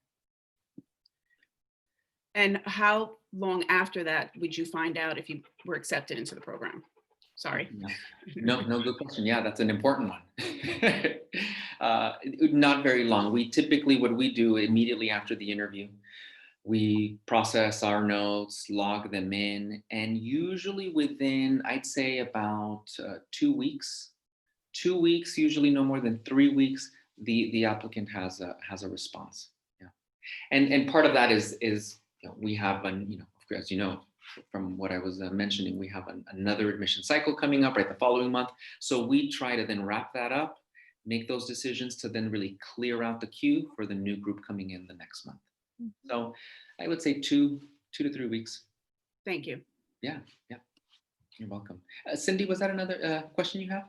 And how long after that would you find out if you were accepted into the program? Sorry. No, good question. Yeah, that's an important one. Not very long. We typically, what we do immediately after the interview, we process our notes, log them in, and usually within, I'd say about 2 weeks, usually no more than 3 weeks, the applicant has a response. Yeah, and part of that is we have as you know from what I was mentioning, we have another admission cycle coming up right the following month. So we try to then wrap that up, make those decisions to then really clear out the queue for the new group coming in the next month. Mm-hmm. So I would say 2 to 3 weeks. Thank you. Yeah. You're welcome. Cindy, was that another question you have?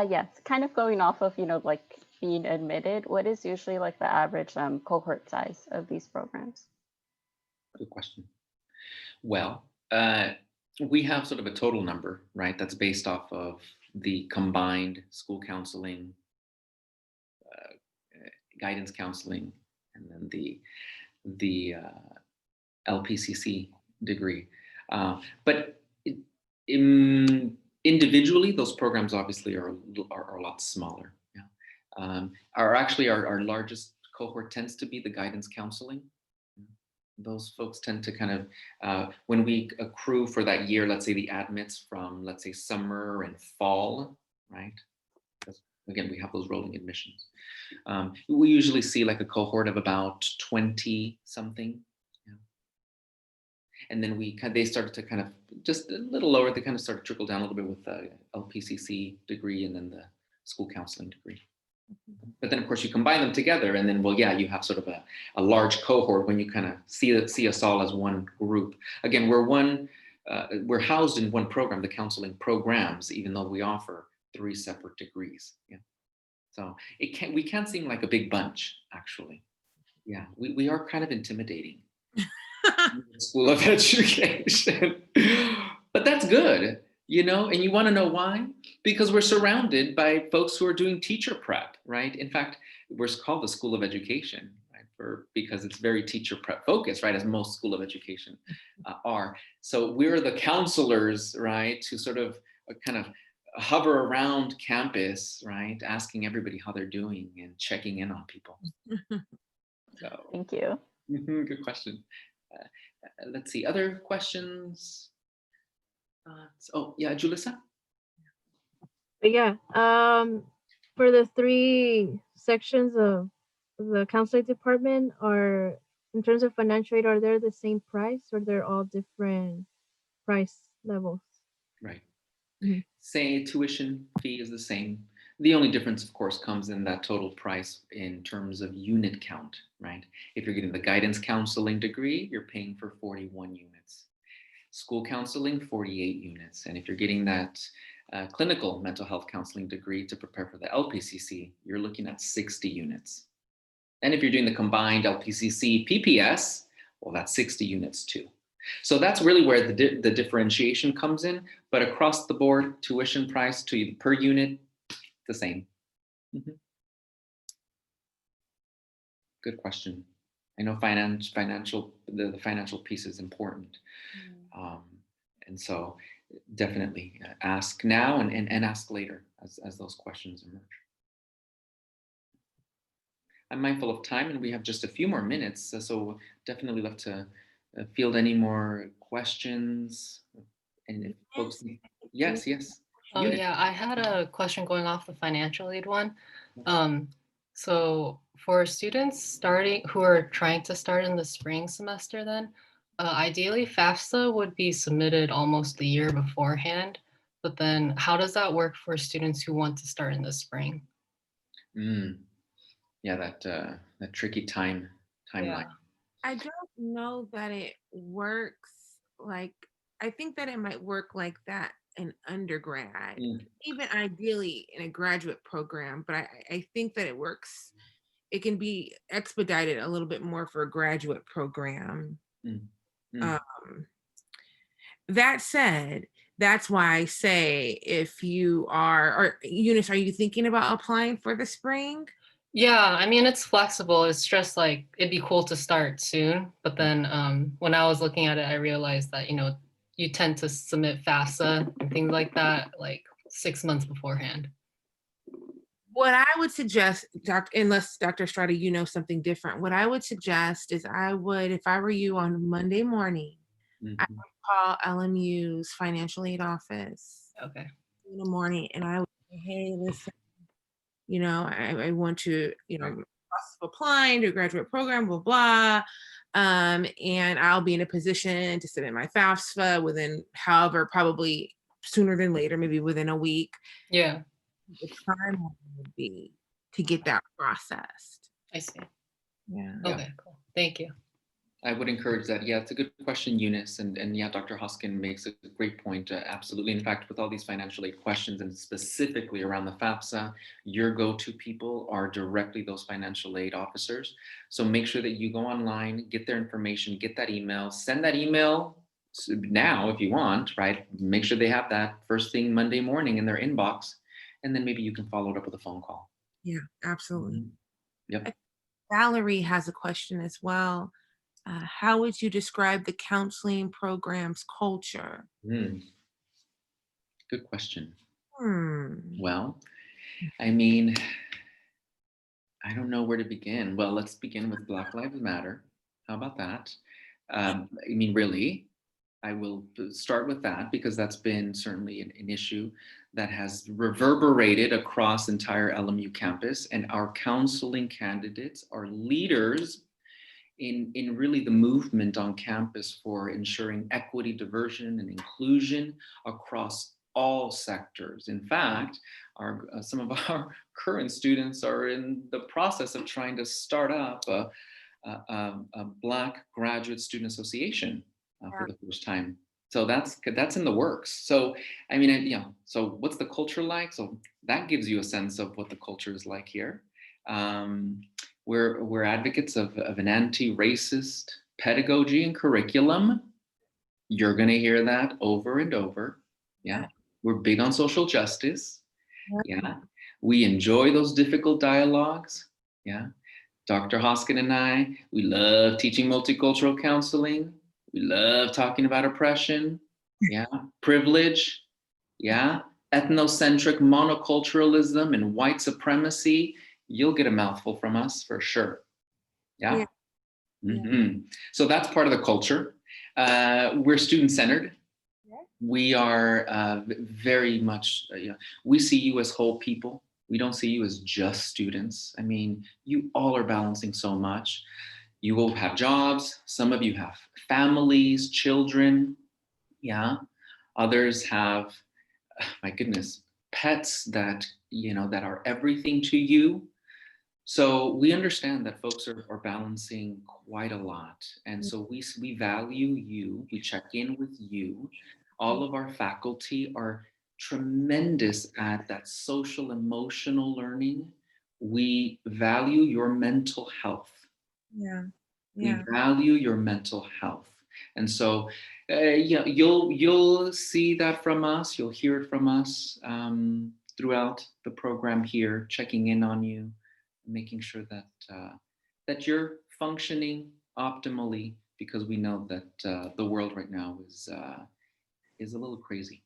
Yes, kind of going off of, like being admitted, what is usually like the average cohort size of these programs? Good question. Well, we have sort of a total number, right? That's based off of the combined school counseling, guidance counseling, and then the LPCC degree. But individually, those programs obviously are a lot smaller. Yeah. Our largest cohort tends to be the guidance counseling. Those folks tend to kind of, when we accrue for that year, let's say the admits from, let's say, summer and fall, right? Because again, we have those rolling admissions. We usually see like a cohort of about 20 something. Yeah. And then they started to kind of, just a little lower, they kind of started to trickle down a little bit with the LPCC degree and then the school counseling degree. But then, of course, you combine them together, and then, well, yeah, you have sort of a large cohort when you kind of see us all as one group. Again, we're housed in one program, the counseling programs, even though we offer 3 separate degrees. Yeah, so we can't seem like a big bunch, actually. Yeah, we are kind of intimidating. School of Education, but that's good. And you want to know why? Because we're surrounded by folks who are doing teacher prep, right? In fact, we're called the School of Education, right? Because it's very teacher prep focused, right? As most School of Education are. So we're the counselors, right? Who sort of kind of hover around campus, right? Asking everybody how they're doing and checking in on people. So, thank you. Good question. Let's see, other questions? Oh yeah, Julissa. But yeah, for the 3 sections of the counseling department, are in terms of financial aid, are they the same price or they're all different price levels? Right. Mm-hmm. Say tuition fee is the same. The only difference, of course, comes in that total price in terms of unit count, right? If you're getting the guidance counseling degree, you're paying for 41 units. School counseling, 48 units. And if you're getting that clinical mental health counseling degree to prepare for the LPCC, you're looking at 60 units. And if you're doing the combined LPCC PPS, well, that's 60 units too. So that's really where the differentiation comes in. But across the board, tuition price per unit, the same. Mm-hmm. Good question. I know the financial piece is important. And so definitely ask now and ask later as those questions emerge. I'm mindful of time and we have just a few more minutes. So definitely love to field any more questions. And if folks, yes. Oh yeah, I had a question going off the financial aid one. So for students who are trying to start in the spring semester then, ideally FAFSA would be submitted almost a year beforehand, but then how does that work for students who want to start in the spring? Yeah, that tricky timeline. I don't know that it works like, I think that it might work like that in undergrad, even ideally in a graduate program, but I think that it works. It can be expedited a little bit more for a graduate program. Mm. Um, that said, that's why I say if you are, or Eunice, are you thinking about applying for the spring? Yeah, I mean, it's flexible. It's just like it'd be cool to start soon. But then when I was looking at it, I realized that, you tend to submit FAFSA and things like that like 6 months beforehand. What I would suggest, unless Dr. Strada, you know something different, what I would suggest is I would, if I were you on Monday morning, I would call LMU's financial aid office Okay. in the morning and I would say, hey, listen, I want to, process of applying to a graduate program, blah, blah. And I'll be in a position to submit my FAFSA within, however, probably sooner than later, maybe within a week. Yeah. The timeline would be to get that processed. I see. Yeah. Okay, cool. Thank you. I would encourage that. Yeah, it's a good question, Eunice. And yeah, Dr. Hoskin makes a great point. Absolutely. In fact, with all these financial aid questions and specifically around the FAFSA, your go-to people are directly those financial aid officers. So make sure that you go online, get their information, get that email, send that email now if you want, right? Make sure they have that first thing Monday morning in their inbox. And then maybe you can follow it up with a phone call. Yeah, absolutely. Yep. Valerie has a question as well. How would you describe the counseling program's culture? Good question. Hmm. Well, I mean, I don't know where to begin. Well, let's begin with Black Lives Matter. How about that? I mean, really, I will start with that because that's been certainly an issue that has reverberated across entire LMU campus, and our counseling candidates are leaders in really the movement on campus for ensuring equity, diversion, and inclusion across all sectors. In fact, some of our current students are in the process of trying to start up a Black Graduate Student Association for the first time. So that's in the works. So I mean, so what's the culture like? So that gives you a sense of what the culture is like here. We're advocates of an anti-racist pedagogy and curriculum. You're going to hear that over and over. Yeah. We're big on social justice. Yeah. We enjoy those difficult dialogues. Yeah. Dr. Hoskin and I, we love teaching multicultural counseling. We love talking about oppression. Yeah. Privilege. Yeah. Ethnocentric monoculturalism and white supremacy. You'll get a mouthful from us for sure. Yeah. So that's part of the culture. We're student-centered. We are very much, we see you as whole people. We don't see you as just students. I mean, you all are balancing so much. You will have jobs. Some of you have families, children. Yeah. Others have, my goodness, pets that, that are everything to you. So we understand that folks are balancing quite a lot. And so we value you, we check in with you. All of our faculty are tremendous at that social emotional learning. We value your mental health. Yeah. We value your mental health. And so you'll see that from us, you'll hear it from us throughout the program here, checking in on you, making sure that that you're functioning optimally, because we know that the world right now is a little crazy.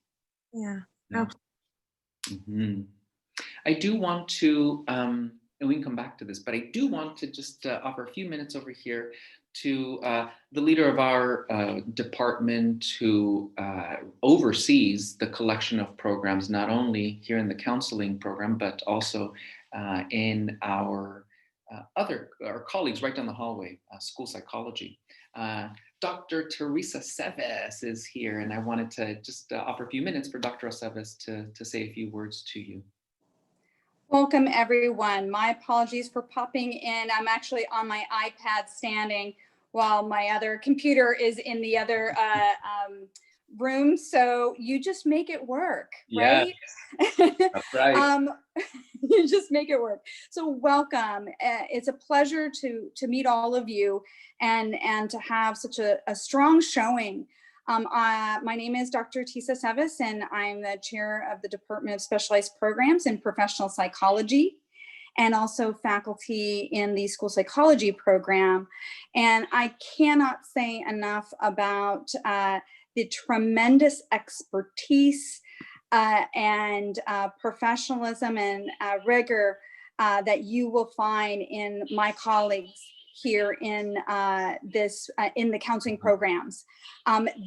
Yeah. I do want to, and we can come back to this, but I do want to just offer a few minutes over here to the leader of our department who oversees the collection of programs, not only here in the counseling program, but also in our our colleagues right down the hallway, school psychology. Dr. Teresa Seves is here, and I wanted to just offer a few minutes for Dr. Seves to say a few words to you. Welcome, everyone. My apologies for popping in. I'm actually on my iPad standing while my other computer is in the other room. So you just make it work, right? That's right. You just make it work. So welcome. It's a pleasure to meet all of you and to have such a strong showing. My name is Dr. Tisa Sevis, and I'm the chair of the Department of Specialized Programs in Professional Psychology, and also faculty in the school psychology program. And I cannot say enough about the tremendous expertise and professionalism and rigor that you will find in my colleagues here in in the counseling programs.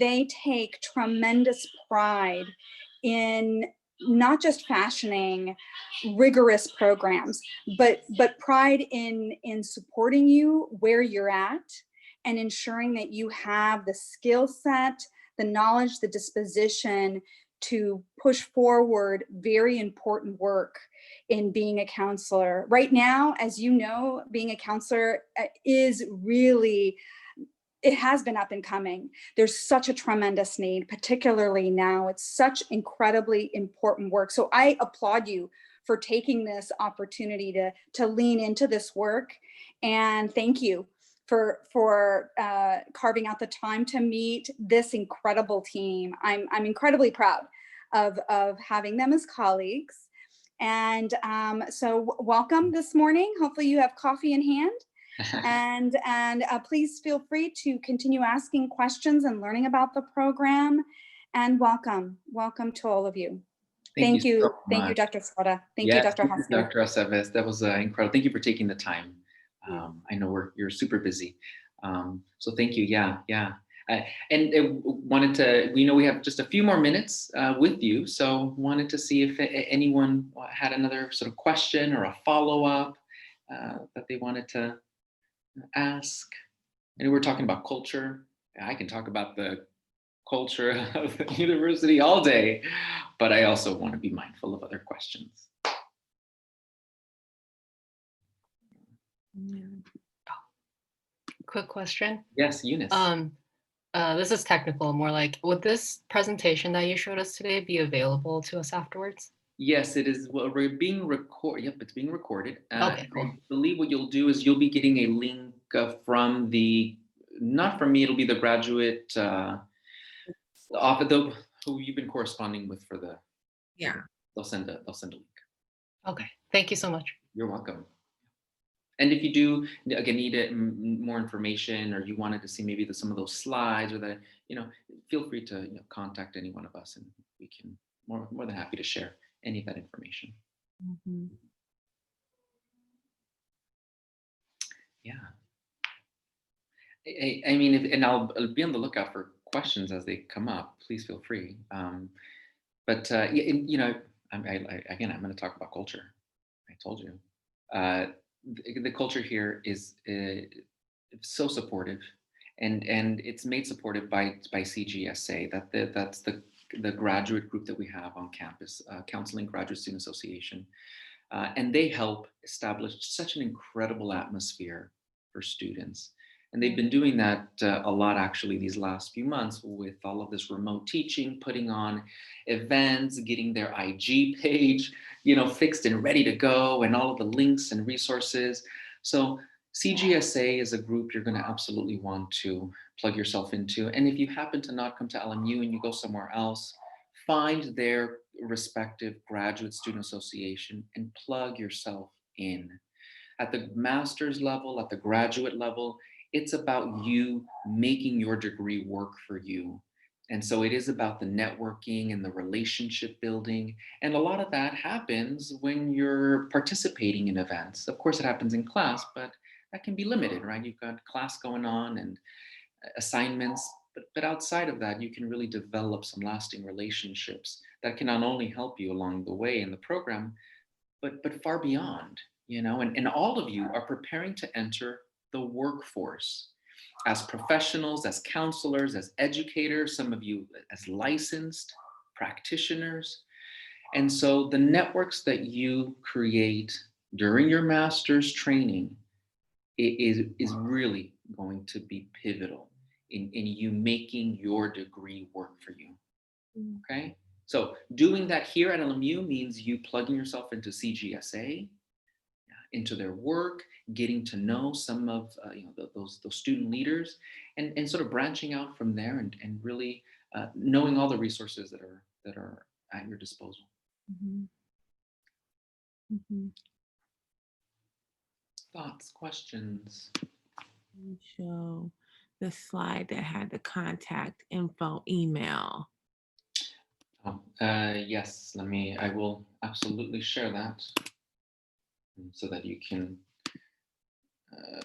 They take tremendous pride in not just fashioning rigorous programs, but pride in supporting you where you're at and ensuring that you have the skill set, the knowledge, the disposition to push forward very important work in being a counselor. Right now, as you know, being a counselor is really, it has been up and coming. There's such a tremendous need, particularly now. It's such incredibly important work. So I applaud you for taking this opportunity to lean into this work. And thank you for carving out the time to meet this incredible team. I'm incredibly proud of having them as colleagues. And so welcome this morning. Hopefully you have coffee in hand. And please feel free to continue asking questions and learning about the program. And welcome to all of you. Thank you. So Thank you, Dr. Slaughter. Thank you, yes, Dr. thank you, Hoskin. Dr. Aceves. That was incredible. Thank you for taking the time. I know you're super busy. So thank you. Yeah. And wanted to, we know we have just a few more minutes with you. So wanted to see if anyone had another sort of question or a follow-up that they wanted to ask. And we're talking about culture. I can talk about the culture of the university all day, but I also want to be mindful of other questions. Quick question. Yes, Eunice. This is technical, more like, would this presentation that you showed us today be available to us afterwards? Yes, it is. Well, we're being recorded. Yep, it's being recorded. Okay, cool. I believe what you'll do is you'll be getting a link from not from me, it'll be the graduate office, who you've been corresponding with for the. Yeah. They'll send a link. Okay, thank you so much. You're welcome. And if you do, again, need more information, or you wanted to see maybe some of those slides, or that, feel free to contact any one of us, and we can more than happy to share any of that information. Mm-hmm. Yeah. I mean, and I'll be on the lookout for questions as they come up. Please feel free. But again, I'm going to talk about culture. I told you. The culture here is so supportive, and it's made supportive by CGSA. That's the graduate group that we have on campus, Counseling Graduate Student Association, and they help establish such an incredible atmosphere for students. And they've been doing that a lot actually these last few months with all of this remote teaching, putting on events, getting their IG page, fixed and ready to go, and all of the links and resources. So CGSA is a group you're going to absolutely want to plug yourself into. And if you happen to not come to LMU and you go somewhere else, find their respective graduate student association and plug yourself in. At the master's level, at the graduate level, it's about you making your degree work for you. And so it is about the networking and the relationship building. And a lot of that happens when you're participating in events. Of course, it happens in class, but that can be limited, right? You've got class going on and assignments, but outside of that, you can really develop some lasting relationships that can not only help you along the way in the program, but far beyond, and all of you are preparing to enter the workforce as professionals, as counselors, as educators, some of you as licensed practitioners. And so the networks that you create during your master's training is really going to be pivotal in you making your degree work for you. Okay, so doing that here at LMU means you plugging yourself into CGSA, into their work, getting to know some of those student leaders, and sort of branching out from there, and really knowing all the resources that are at your disposal. Thoughts, questions? Show the slide that had the contact info email. Yes, I will absolutely share that so that you can, so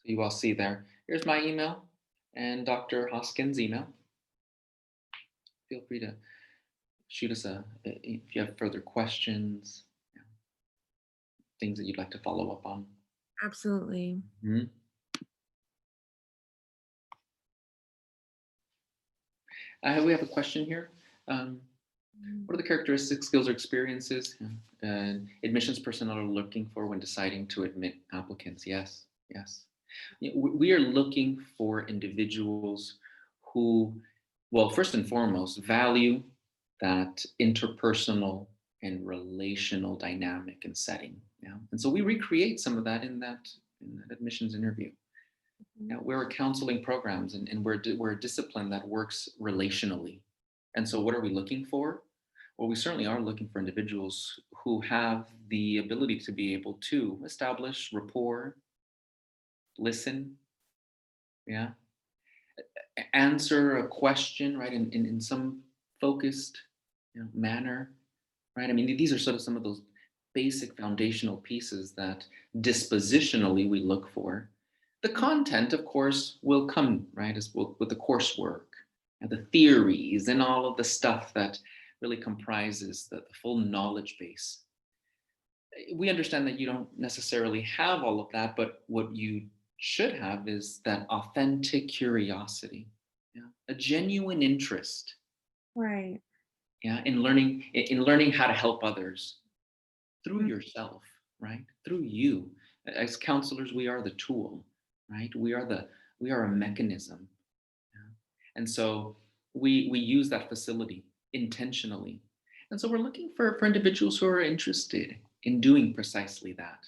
you all see there. Here's my email and Dr. Hoskins' email. Feel free to shoot us if you have further questions, things that you'd like to follow up on. Absolutely. Mm-hmm. We have a question here. What are the characteristics, skills, or experiences admissions personnel are looking for when deciding to admit applicants? Yes. We are looking for individuals who, well, first and foremost, value that interpersonal and relational dynamic and setting. Yeah? And so we recreate some of that in that admissions interview. Now, we're counseling programs, and we're a discipline that works relationally. And so what are we looking for? Well, we certainly are looking for individuals who have the ability to be able to establish rapport, listen, answer a question, right, in some focused manner, right? I mean, these are sort of some of those basic foundational pieces that dispositionally we look for. The content, of course, will come, right, with the coursework and the theories and all of the stuff that really comprises the full knowledge base. We understand that you don't necessarily have all of that, but what you should have is that authentic curiosity, a genuine interest, right, in learning how to help others through yourself, right, through you. As counselors, we are the tool, right? We are a mechanism, and so we use that facility intentionally, and so we're looking for individuals who are interested in doing precisely that.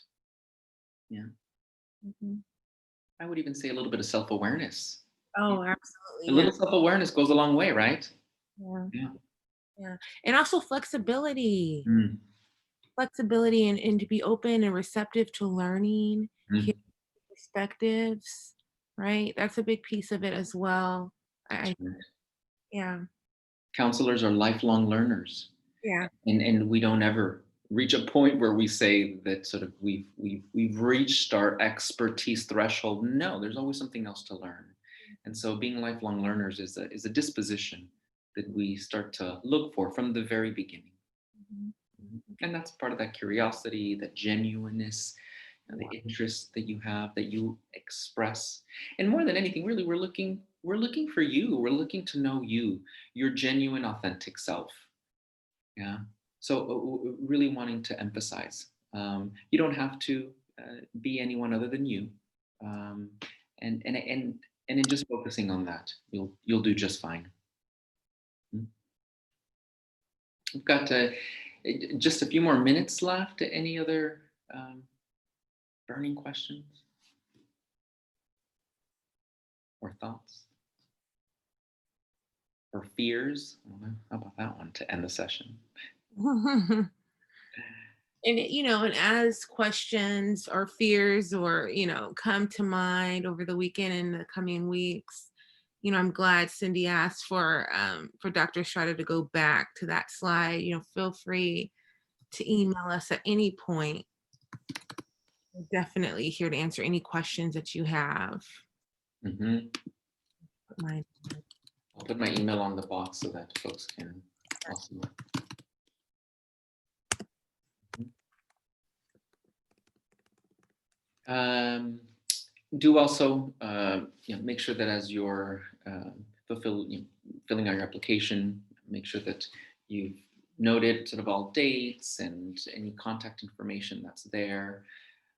I would even say a little bit of self-awareness. Oh, absolutely. A little self-awareness goes a long way, right? Yeah. And also flexibility. Flexibility and to be open and receptive to learning, hearing perspectives, right? That's a big piece of it as well. Yeah. Counselors are lifelong learners. Yeah. And we don't ever reach a point where we say that sort of we've reached our expertise threshold. No, there's always something else to learn. And so being lifelong learners is a disposition that we start to look for from the very beginning. And that's part of that curiosity, that genuineness, the interest that you have, that you express. And more than anything, really, we're looking for you. We're looking to know you, your genuine, authentic self. Yeah. So really wanting to emphasize, you don't have to be anyone other than you. And in just focusing on that, you'll do just fine. We've got just a few more minutes left. Any other burning questions or thoughts or fears? How about that one to end the session? And and as questions or fears or come to mind over the weekend and the coming weeks, I'm glad Cindy asked for Dr. Estrada to go back to that slide. Feel free to email us at any point. We're definitely here to answer any questions that you have. I'll put my email on the box so that folks can also. Do also make sure that as you're filling out your application, make sure that you've noted sort of all dates and any contact information that's there.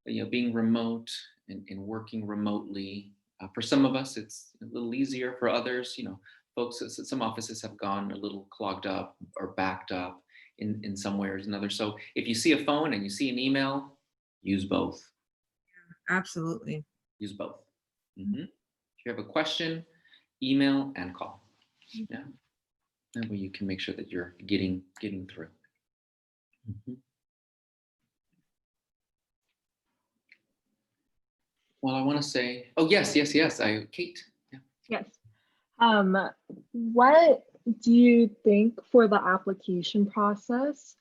being remote and working remotely. For some of us, it's a little easier. For others, folks, some offices have gone a little clogged up or backed up in some way or another. So if you see a phone and you see an email, use both. Absolutely. Use both. If you have a question, email and call. Yeah. That way you can make sure that you're getting through. Well, I want to say, oh, yes. Kate. Yeah. Yes. What do you think for the application process,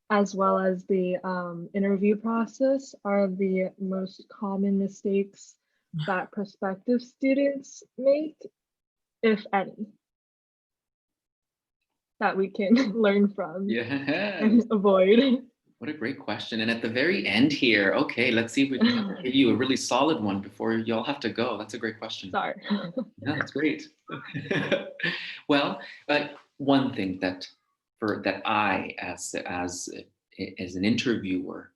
as well as the interview process, are the most common mistakes that prospective students make, if any, that we can learn from and avoid? What a great question. And at the very end here, okay, let's see if we can give you a really solid one before you all have to go. That's a great question. Sorry. No, that's great. Well, one thing that I, as an interviewer,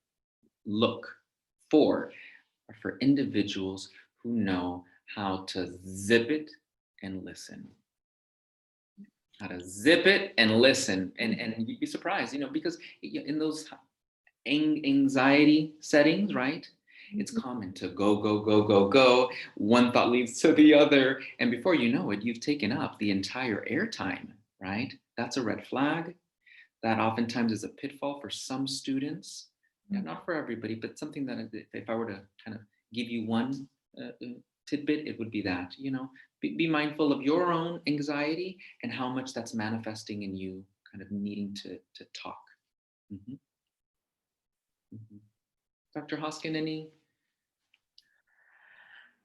look for are for individuals who know how to zip it and listen. How to zip it and listen, and you'd be surprised, because in those anxiety settings, right? It's common to go. One thought leads to the other. And before you know it, you've taken up the entire airtime, right? That's a red flag. That oftentimes is a pitfall for some students. Yeah, not for everybody, but something that if I were to kind of give you one tidbit, it would be that, be mindful of your own anxiety and how much that's manifesting in you kind of needing to talk. Dr. Hoskin, any?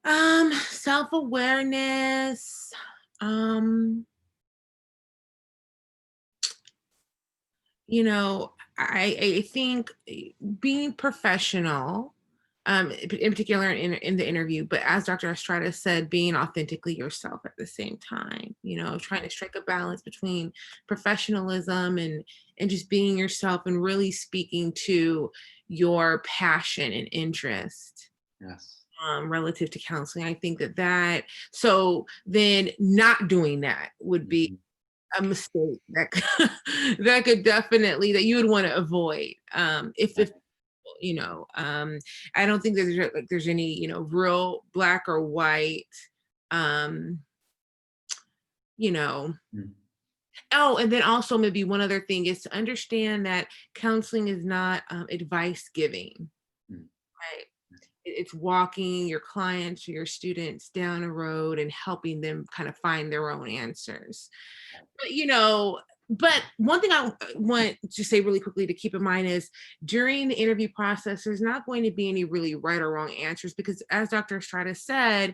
Self-awareness. I think being professional, in particular in the interview, but as Dr. Estrada said, being authentically yourself at the same time, trying to strike a balance between professionalism and just being yourself and really speaking to your passion and interest. Yes. Relative to counseling. I think that so then not doing that would be a mistake that could definitely, that you would want to avoid. If I don't think that there's any, real black or white, Oh, and then also maybe one other thing is to understand that counseling is not advice giving, right? It's walking your clients or your students down a road and helping them kind of find their own answers. But one thing I want to say really quickly to keep in mind is during the interview process, there's not going to be any really right or wrong answers, because as Dr. Estrada said,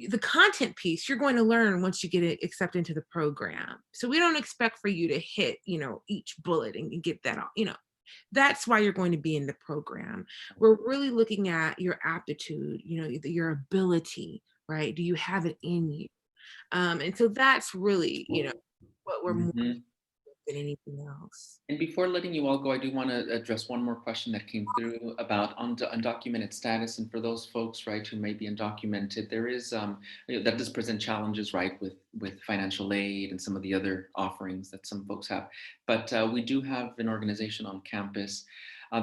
the content piece you're going to learn once you get accepted into the program. So we don't expect for you to hit, each bullet and get that all, That's why you're going to be in the program. We're really looking at your aptitude, your ability, right? Do you have it in you? And so that's really, what we're more than anything else. And before letting you all go, I do want to address one more question that came through about undocumented status. And for those folks, right, who may be undocumented, there is that does present challenges, right, with financial aid and some of the other offerings that some folks have. But we do have an organization on campus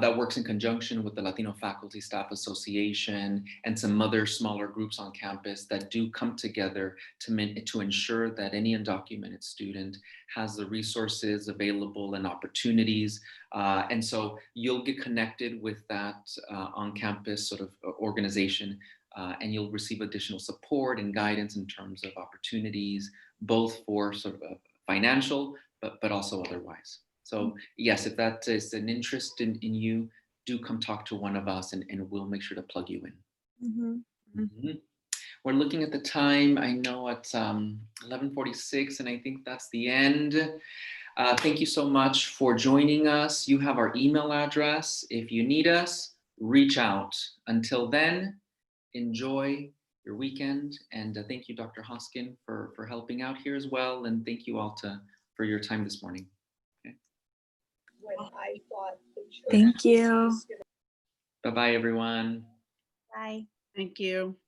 that works in conjunction with the Latino Faculty Staff Association and some other smaller groups on campus that do come together to ensure that any undocumented student has the resources available and opportunities. And so you'll get connected with that on-campus sort of organization, and you'll receive additional support and guidance in terms of opportunities, both for sort of financial, but also otherwise. So yes, if that is an interest in you, do come talk to one of us and we'll make sure to plug you in. We're looking at the time. I know it's 11:46 and I think that's the end. Thank you so much for joining us. You have our email address. If you need us, reach out. Until then, enjoy your weekend. And thank you, Dr. Hoskin, for helping out here as well. And thank you all for your time this morning. Thank you. Bye-bye, everyone. Bye. Thank you.